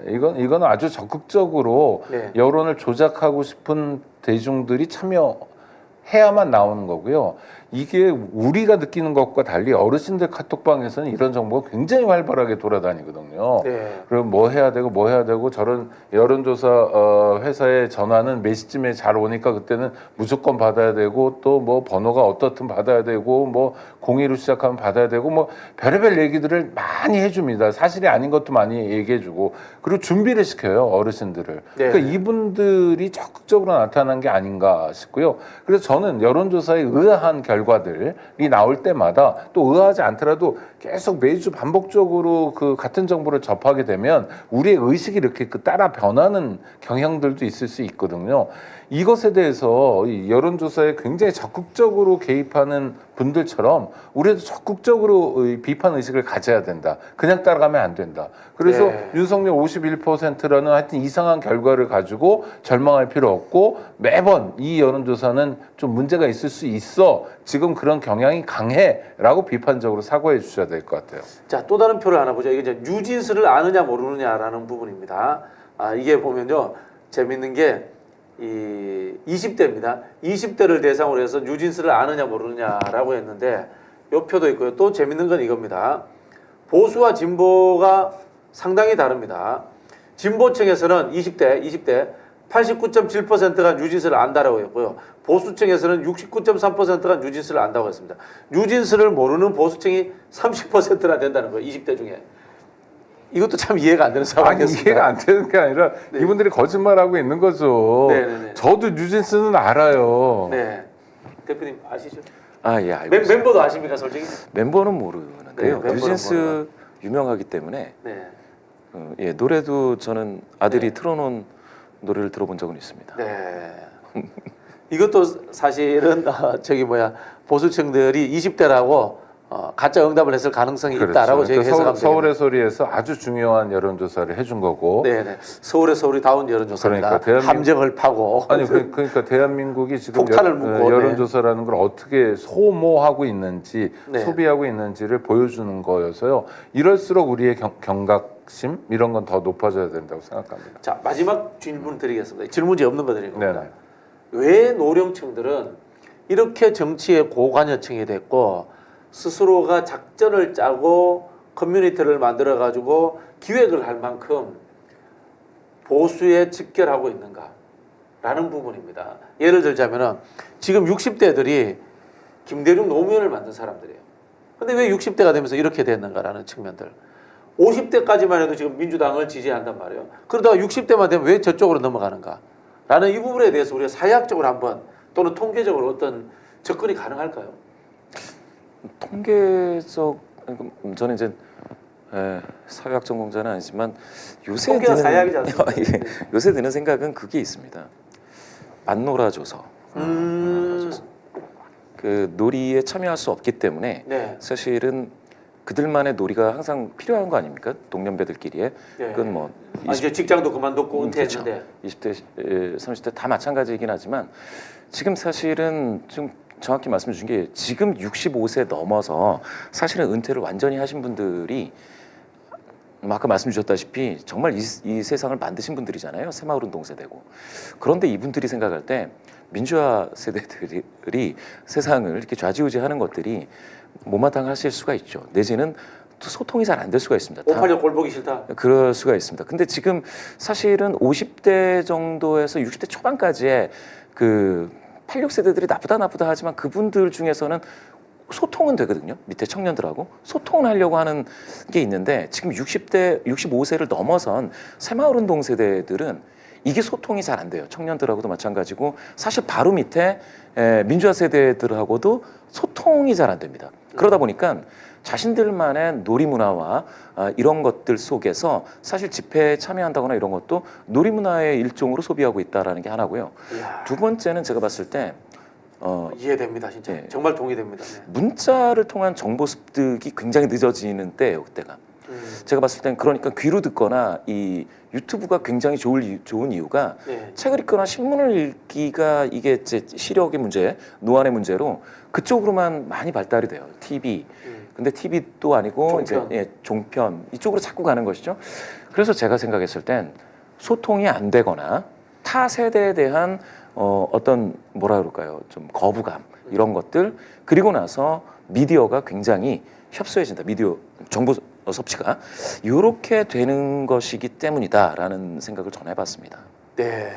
A: 이건 아주 적극적으로
C: 네.
A: 여론을 조작하고 싶은 대중들이 참여해야만 나오는 거고요. 이게 우리가 느끼는 것과 달리 어르신들 카톡방에서는 이런 정보가 굉장히 활발하게 돌아다니거든요.
C: 네.
A: 그럼 뭐 해야 되고 저런 여론조사 회사의 전화는 몇 시쯤에 잘 오니까 그때는 무조건 받아야 되고 또 뭐 번호가 어떻든 받아야 되고 뭐 02로 시작하면 받아야 되고 뭐 별의별 얘기들을 많이 해줍니다. 사실이 아닌 것도 많이 얘기해주고 그리고 준비를 시켜요 어르신들을.
C: 네.
A: 그러니까 이분들이 적극적으로 나타난 게 아닌가 싶고요. 그래서 저는 여론조사의 의아한 결과들이 나올 때마다 또 의아하지 않더라도 계속 매주 반복적으로 그 같은 정보를 접하게 되면 우리의 의식이 이렇게 따라 변하는 경향들도 있을 수 있거든요. 이것에 대해서 이 여론조사에 굉장히 적극적으로 개입하는 분들처럼 우리도 적극적으로 비판 의식을 가져야 된다. 그냥 따라가면 안 된다. 그래서
C: 네.
A: 윤석열 51%라는 하여튼 이상한 결과를 가지고 절망할 필요 없고 매번 이 여론조사는 좀 문제가 있을 수 있어. 지금 그런 경향이 강해라고 비판적으로 사과해 주셔야 될 것 같아요.
C: 자, 또 다른 표를 하나 보죠. 이게 이제 뉴진스를 아느냐 모르느냐라는 부분입니다. 이게 보면요. 재밌는 게 이 20대입니다. 20대를 대상으로 해서 뉴진스를 아느냐 모르느냐라고 했는데 이 표도 있고요. 또 재밌는 건 이겁니다. 보수와 진보가 상당히 다릅니다. 진보층에서는 20대 89.7%가 뉴진스를 안다라고 했고요. 보수층에서는 69.3%가 뉴진스를 안다고 했습니다. 뉴진스를 모르는 보수층이 30%나 된다는 거예요. 20대 중에. 이것도 참 이해가 안 되는 상황이었습니다.
A: 이해가 안 되는 게 아니라
C: 네.
A: 이분들이 거짓말하고 있는 거죠.
C: 네네네.
A: 저도 뉴진스는 알아요.
C: 네. 대표님 아시죠?
D: 예, 알고 있습니다.
C: 멤버도 아십니까, 솔직히?
D: 멤버는 모르는데요.
C: 네, 멤버는
D: 뉴진스 유명하기 때문에
C: 네.
D: 노래도 저는 아들이
C: 네.
D: 틀어놓은 노래를 들어본 적은 있습니다.
C: 네. 이것도 사실은 보수층들이 20대라고 가짜 응답을 했을 가능성이 있다라고 저희가 해석하면
A: 서울의 소리에서 아주 중요한 여론조사를 해준 거고.
C: 네네. 서울의 서울다운 여론조사입니다.
A: 그러니까
C: 함정을 파고.
A: 아니 그러니까 대한민국이 지금
C: 폭탄을 묻고,
A: 여론조사라는 걸 어떻게 소모하고 있는지
C: 네.
A: 소비하고 있는지를 보여주는 거여서요. 이럴수록 우리의 경각심 이런 건 더 높아져야 된다고 생각합니다.
C: 자, 마지막 질문 드리겠습니다. 질문지 없는 거 드리는 겁니다.
A: 네네.
C: 왜 노령층들은 이렇게 정치의 고관여층이 됐고 스스로가 작전을 짜고 커뮤니티를 만들어 가지고 기획을 할 만큼 보수에 직결하고 있는가라는 부분입니다. 예를 들자면은 지금 60대들이 김대중 노무현을 만든 사람들이에요. 근데 왜 60대가 되면서 이렇게 됐는가라는 측면들. 50대까지만 해도 지금 민주당을 지지한단 말이에요. 그러다가 60대만 되면 왜 저쪽으로 넘어가는가? 라는 이 부분에 대해서 우리가 사회학적으로 한번 또는 통계적으로 어떤 접근이 가능할까요?
D: 통계적 저는 이제 사회학 전공자는 아니지만 요새
C: 통계가 사회학이지 않습니까?
D: 요새 드는 생각은 그게 있습니다. 만놀아줘서 그 놀이에 참여할 수 없기 때문에
C: 네.
D: 사실은 그들만의 놀이가 항상 필요한 거 아닙니까? 동년배들끼리의
C: 네.
D: 그건 뭐
C: 이제 직장도 그만뒀고 은퇴했는데.
D: 20대, 30대 다 마찬가지이긴 하지만 지금 사실은 좀 정확히 말씀 주신 게 지금 65세 넘어서 사실은 은퇴를 완전히 하신 분들이 아까 말씀 주셨다시피 정말 이 세상을 만드신 분들이잖아요. 새마을운동 세대고. 그런데 이분들이 생각할 때 민주화 세대들이 세상을 이렇게 좌지우지하는 것들이 못마땅하실 수가 있죠. 내지는 또 소통이 잘 안 될 수가 있습니다.
C: 586 꼴 보기 싫다.
D: 그럴 수가 있습니다. 근데 지금 사실은 50대 정도에서 60대 초반까지의 그 86세대들이 나쁘다 하지만 그분들 중에서는 소통은 되거든요. 밑에 청년들하고 소통을 하려고 하는 게 있는데 지금 60대, 65세를 넘어선 새마을운동 세대들은 이게 소통이 잘 안 돼요. 청년들하고도 마찬가지고 사실 바로 밑에 민주화 세대들하고도 소통이 잘 안 됩니다. 그러다 보니까 자신들만의 놀이 문화와 이런 것들 속에서 사실 집회에 참여한다거나 이런 것도 놀이 문화의 일종으로 소비하고 있다라는 게 하나고요.
C: 이야,
D: 두 번째는 제가 봤을 때
C: 이해됩니다, 진짜.
D: 네.
C: 정말 동의됩니다. 네.
D: 문자를 통한 정보 습득이 굉장히 늦어지는 때예요, 그때가. 제가 봤을 땐 그러니까 귀로 듣거나 이 유튜브가 굉장히 좋은 이유가
C: 네.
D: 책을 읽거나 신문을 읽기가 이게 이제 시력의 문제, 노안의 문제로 그쪽으로만 많이 발달이 돼요. TV. 근데 TV도 아니고
C: 종편.
D: 이제 종편 이쪽으로 자꾸 가는 것이죠. 그래서 제가 생각했을 땐 소통이 안 되거나 타 세대에 대한 어떤 뭐라 그럴까요? 좀 거부감 이런 것들 그리고 나서 미디어가 굉장히 협소해진다. 미디어 정보 섭취가 이렇게 되는 것이기 때문이다라는 생각을 전해봤습니다.
C: 네.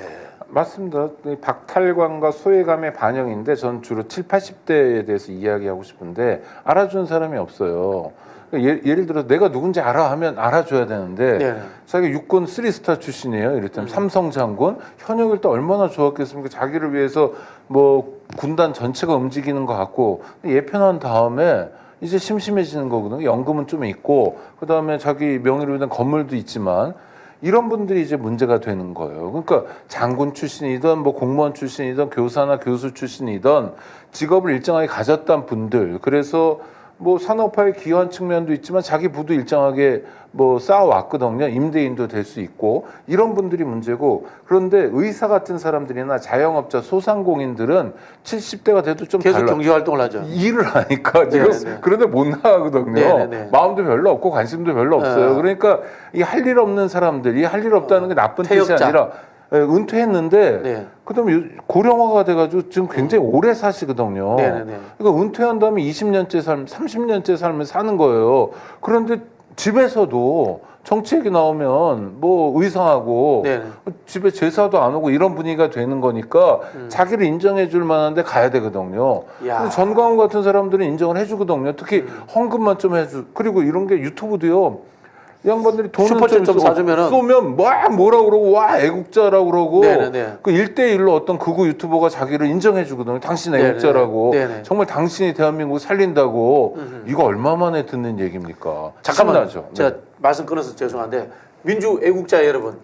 A: 맞습니다. 이 박탈감과 소외감의 반영인데 전 주로 7, 80대에 대해서 이야기하고 싶은데 알아주는 사람이 없어요. 예를 들어 내가 누군지 알아 하면 알아줘야 되는데
C: 네.
A: 자기가 육군 3스타 출신이에요. 이랬더니 삼성 장군 현역일 때 얼마나 좋았겠습니까? 자기를 위해서 뭐 군단 전체가 움직이는 것 같고 예편한 다음에 이제 심심해지는 거거든요. 연금은 좀 있고 그다음에 자기 명의로 된 건물도 있지만 이런 분들이 이제 문제가 되는 거예요. 그러니까 장군 출신이든 뭐 공무원 출신이든 교사나 교수 출신이든 직업을 일정하게 가졌던 분들 그래서 뭐 산업화에 기여한 측면도 있지만 자기 부도 일정하게 뭐 쌓아왔거든요. 임대인도 될 수 있고 이런 분들이 문제고 그런데 의사 같은 사람들이나 자영업자 소상공인들은 70대가 돼도 좀
C: 계속
A: 달라.
C: 경제 활동을 하죠.
A: 일을 하니까 지금
C: 네네네.
A: 그런데 못 나가거든요.
C: 네네네.
A: 마음도 별로 없고 관심도 별로 없어요.
C: 네.
A: 그러니까 이 할 일 없는 사람들이 할 일 없다는 게 나쁜 뜻이
C: 퇴역자.
A: 아니라 은퇴했는데
C: 네.
A: 그다음에 고령화가 돼가지고 지금 굉장히 오래 사시거든요.
C: 네네네.
A: 그러니까 은퇴한 다음에 20년째 삶, 30년째 삶을 사는 거예요. 그런데 집에서도 정치 얘기 나오면 뭐 의상하고
C: 네네.
A: 집에 제사도 안 오고 이런 분위기가 되는 거니까 자기를 인정해 줄 만한데 가야 되거든요.
C: 야.
A: 근데 전광훈 같은 사람들은 인정을 해주거든요. 특히 헌금만 좀 해주. 그리고 이런 게 유튜브도요. 이 양반들이 돈을
C: 슈퍼챗 좀 사주면은
A: 쏘면 뭐라 그러고 와 애국자라고 그러고
C: 네네네.
A: 그 1대1로 어떤 극우 유튜버가 자기를 인정해 주거든요. 당신
C: 네네.
A: 애국자라고.
C: 네네.
A: 정말 당신이 대한민국 살린다고. 이거 얼마 만에 듣는 얘기입니까?
C: 잠깐만,
A: 신나죠.
C: 제가
A: 네.
C: 말씀 끊어서 죄송한데 민주 애국자 여러분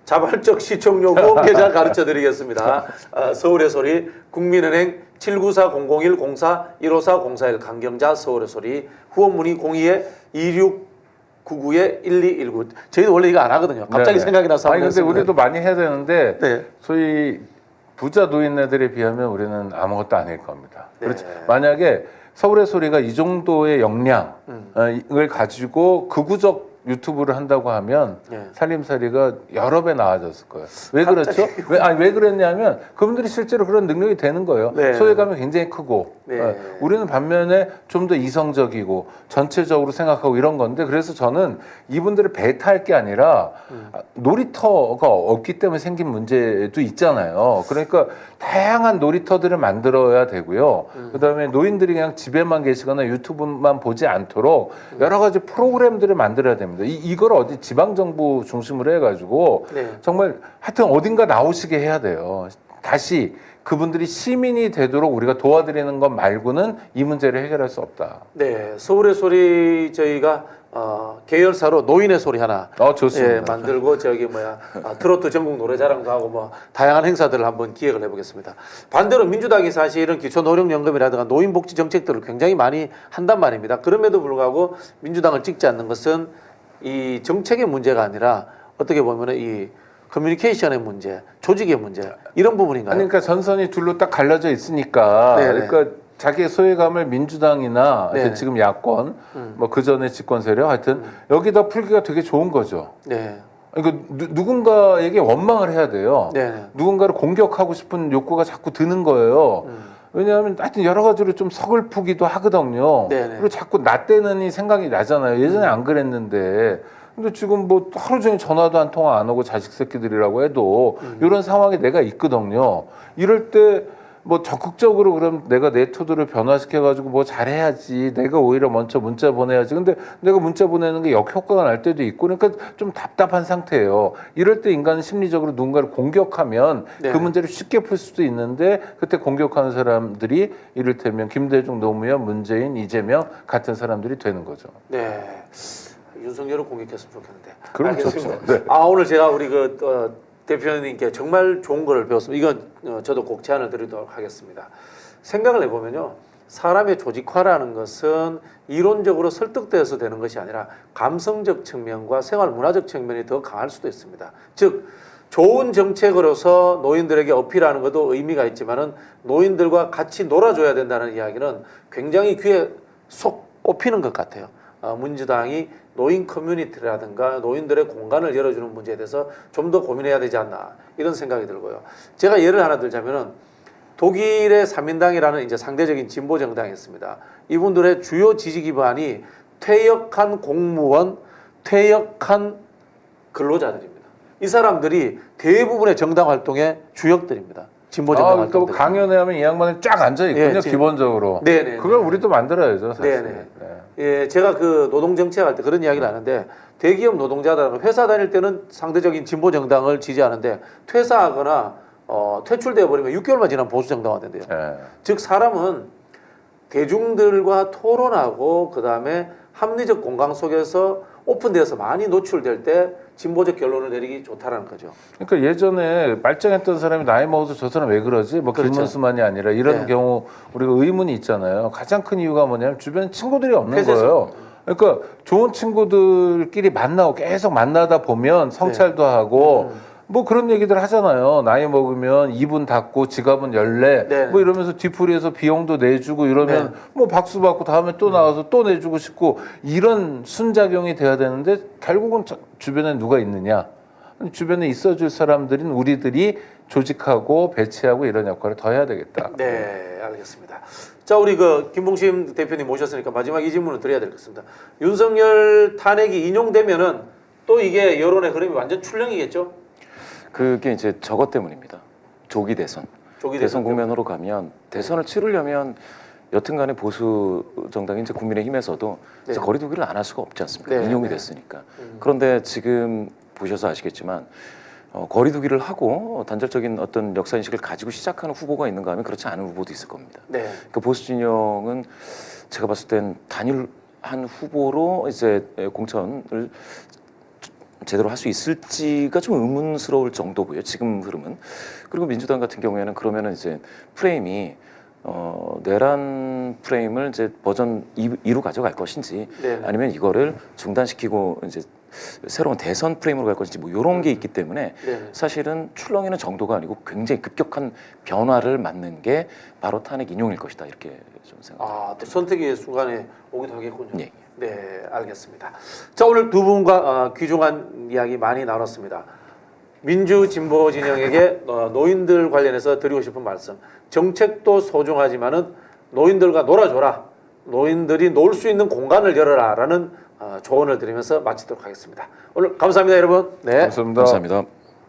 C: 자발적 시청 요구 계좌 가르쳐드리겠습니다. 서울의 소리 국민은행 794-001-04-154-041 강경자 서울의 소리 후원 문의 02-2699-1219 저희도 원래 이거 안 하거든요. 갑자기
A: 네네.
C: 생각이 나서
A: 아니 근데
C: 했습니다.
A: 우리도 많이 해야 되는데
C: 네.
A: 소위 부자 노인네들에 비하면 우리는 아무것도 아닐 겁니다.
C: 네.
A: 그렇지. 만약에 서울의 소리가 이 정도의 역량을 가지고 극우적 유튜브를 한다고 하면
C: 네.
A: 살림살이가 여러 배 나아졌을 거예요. 왜 그렇죠? 왜 그랬냐면 그분들이 실제로 그런 능력이 되는 거예요.
C: 네.
A: 소외감이 굉장히 크고
C: 네.
A: 우리는 반면에 좀 더 이성적이고 전체적으로 생각하고 이런 건데 그래서 저는 이분들을 배타할 게 아니라 놀이터가 없기 때문에 생긴 문제도 있잖아요. 그러니까 다양한 놀이터들을 만들어야 되고요. 그다음에 노인들이 그냥 집에만 계시거나 유튜브만 보지 않도록 여러 가지 프로그램들을 만들어야 됩니다. 이걸 어디 지방 정부 중심으로 해가지고
C: 네.
A: 정말 하여튼 어딘가 나오시게 해야 돼요. 다시 그분들이 시민이 되도록 우리가 도와드리는 것 말고는 이 문제를 해결할 수 없다.
C: 네, 서울의 소리 저희가 계열사로 노인의 소리 하나
A: 좋습니다.
C: 예, 만들고 트로트 전국 노래자랑도 하고 뭐 다양한 행사들을 한번 기획을 해보겠습니다. 반대로 민주당이 사실은 기초노령연금이라든가 노인복지 정책들을 굉장히 많이 한단 말입니다. 그럼에도 불구하고 민주당을 찍지 않는 것은 이 정책의 문제가 아니라 어떻게 보면은 이 커뮤니케이션의 문제, 조직의 문제 이런 부분인가요?
A: 아니, 그러니까 전선이 둘로 딱 갈라져 있으니까
C: 네네.
A: 그러니까 자기의 소외감을 민주당이나
C: 네네.
A: 지금 야권 뭐 그 전에 집권 세력 하여튼 여기다 풀기가 되게 좋은 거죠.
C: 네,
A: 그러니까 누군가에게 원망을 해야 돼요.
C: 네,
A: 누군가를 공격하고 싶은 욕구가 자꾸 드는 거예요. 왜냐하면 하여튼 여러 가지로 좀 서글프기도 하거든요.
C: 네네.
A: 그리고 자꾸 나 때는 이 생각이 나잖아요. 예전에 안 그랬는데. 근데 지금 뭐 하루 종일 전화도 한 통화 안 오고 자식 새끼들이라고 해도 이런 상황에 내가 있거든요. 이럴 때 뭐 적극적으로 그럼 내가 내 태도를 변화시켜가지고 뭐 잘해야지. 내가 오히려 먼저 문자 보내야지. 근데 내가 문자 보내는 게 역효과가 날 때도 있고 그러니까 좀 답답한 상태예요. 이럴 때 인간은 심리적으로 누군가를 공격하면
C: 네.
A: 그 문제를 쉽게 풀 수도 있는데 그때 공격하는 사람들이 이를테면 김대중, 노무현, 문재인, 이재명 같은 사람들이 되는 거죠.
C: 네. 윤석열을 공격했으면 좋겠는데.
A: 그럼
C: 알겠습니다.
A: 좋죠. 네.
C: 오늘 제가 우리 대표님께 정말 좋은 거를 배웠습니다. 이건 저도 꼭 제안을 드리도록 하겠습니다. 생각을 해보면요. 사람의 조직화라는 것은 이론적으로 설득되어서 되는 것이 아니라 감성적 측면과 생활 문화적 측면이 더 강할 수도 있습니다. 즉 좋은 정책으로서 노인들에게 어필하는 것도 의미가 있지만은 노인들과 같이 놀아줘야 된다는 이야기는 굉장히 귀에 쏙 꼽히는 것 같아요. 민주당이 노인 커뮤니티라든가 노인들의 공간을 열어주는 문제에 대해서 좀 더 고민해야 되지 않나 이런 생각이 들고요. 제가 예를 하나 들자면은 독일의 삼인당이라는 이제 상대적인 진보 정당이 있습니다. 이분들의 주요 지지 기반이 퇴역한 공무원, 퇴역한 근로자들입니다. 이 사람들이 대부분의 정당 활동의 주역들입니다. 진보 정당
A: 그러니까 뭐
C: 활동들.
A: 강연회 하면 이 양반이 쫙 앉아 있군요.
C: 예,
A: 기본적으로.
C: 네네.
A: 그걸 우리도 만들어야죠. 사실.
C: 네네.
A: 네.
C: 예, 제가 그 노동 정책할 때 그런 이야기를 하는데 대기업 노동자들은 회사 다닐 때는 상대적인 진보 정당을 지지하는데 퇴사하거나 퇴출되어 버리면 6개월만 지나면 보수 정당화 된대요.
A: 네.
C: 즉 사람은 대중들과 토론하고 그다음에 합리적 공강 속에서 오픈되어서 많이 노출될 때 진보적 결론을 내리기 좋다라는 거죠.
A: 그러니까 예전에 말짱했던 사람이 나이 먹어서 저 사람 왜 그러지? 뭐
C: 그렇죠.
A: 김문수만이 아니라 이런
C: 네.
A: 경우 우리가 의문이 있잖아요. 가장 큰 이유가 뭐냐면 주변에 친구들이 없는
C: 폐쇄성.
A: 거예요. 그러니까 좋은 친구들끼리 만나고 계속 만나다 보면 성찰도 하고 뭐 그런 얘기들 하잖아요. 나이 먹으면 입은 닫고 지갑은 열래.
C: 네.
A: 뭐 이러면서 뒤풀이해서 비용도 내주고 이러면
C: 네.
A: 뭐 박수 받고 다음에 또 나와서 또 내주고 싶고 이런 순작용이 돼야 되는데 결국은 주변에 누가 있느냐? 주변에 있어줄 사람들인 우리들이 조직하고 배치하고 이런 역할을 더 해야 되겠다.
C: 네, 알겠습니다. 자, 우리 그 김봉심 대표님 모셨으니까 마지막 이 질문을 드려야 될 것 같습니다. 윤석열 탄핵이 인용되면은 또 이게 여론의 흐름이 완전 출렁이겠죠?
D: 그게 이제 저것 때문입니다. 조기 대선.
C: 조기
D: 대선
C: 대선
D: 국면으로 가면 대선을 치르려면 여튼간에 보수 정당인 이제 국민의힘에서도
C: 네.
D: 이제 거리두기를 안 할 수가 없지 않습니까?
C: 네,
D: 인용이
C: 네.
D: 됐으니까. 그런데 지금 보셔서 아시겠지만 거리두기를 하고 단절적인 어떤 역사 인식을 가지고 시작하는 후보가 있는가 하면 그렇지 않은 후보도 있을 겁니다.
C: 네.
D: 그 보수 진영은 제가 봤을 땐 단일한 후보로 이제 공천을 제대로 할 수 있을지가 좀 의문스러울 정도고요. 지금 흐름은. 그리고 민주당 같은 경우에는 그러면은 이제 프레임이 내란 프레임을 이제 버전 2로 가져갈 것인지
C: 네.
D: 아니면 이거를 중단시키고 이제 새로운 대선 프레임으로 갈 것인지 뭐 이런 게 있기 때문에
C: 네.
D: 사실은 출렁이는 정도가 아니고 굉장히 급격한 변화를 맞는 게 바로 탄핵 인용일 것이다 이렇게 좀 생각합니다.
C: 또 선택의 순간에 오기도 하겠군요.
D: 예.
C: 네, 알겠습니다. 자, 오늘 두 분과 귀중한 이야기 많이 나눴습니다. 민주 진보 진영에게 노인들 관련해서 드리고 싶은 말씀. 정책도 소중하지만은 노인들과 놀아줘라. 노인들이 놀 수 있는 공간을 열어라라는 조언을 드리면서 마치도록 하겠습니다. 오늘 감사합니다, 여러분. 네.
A: 감사합니다.
D: 감사합니다.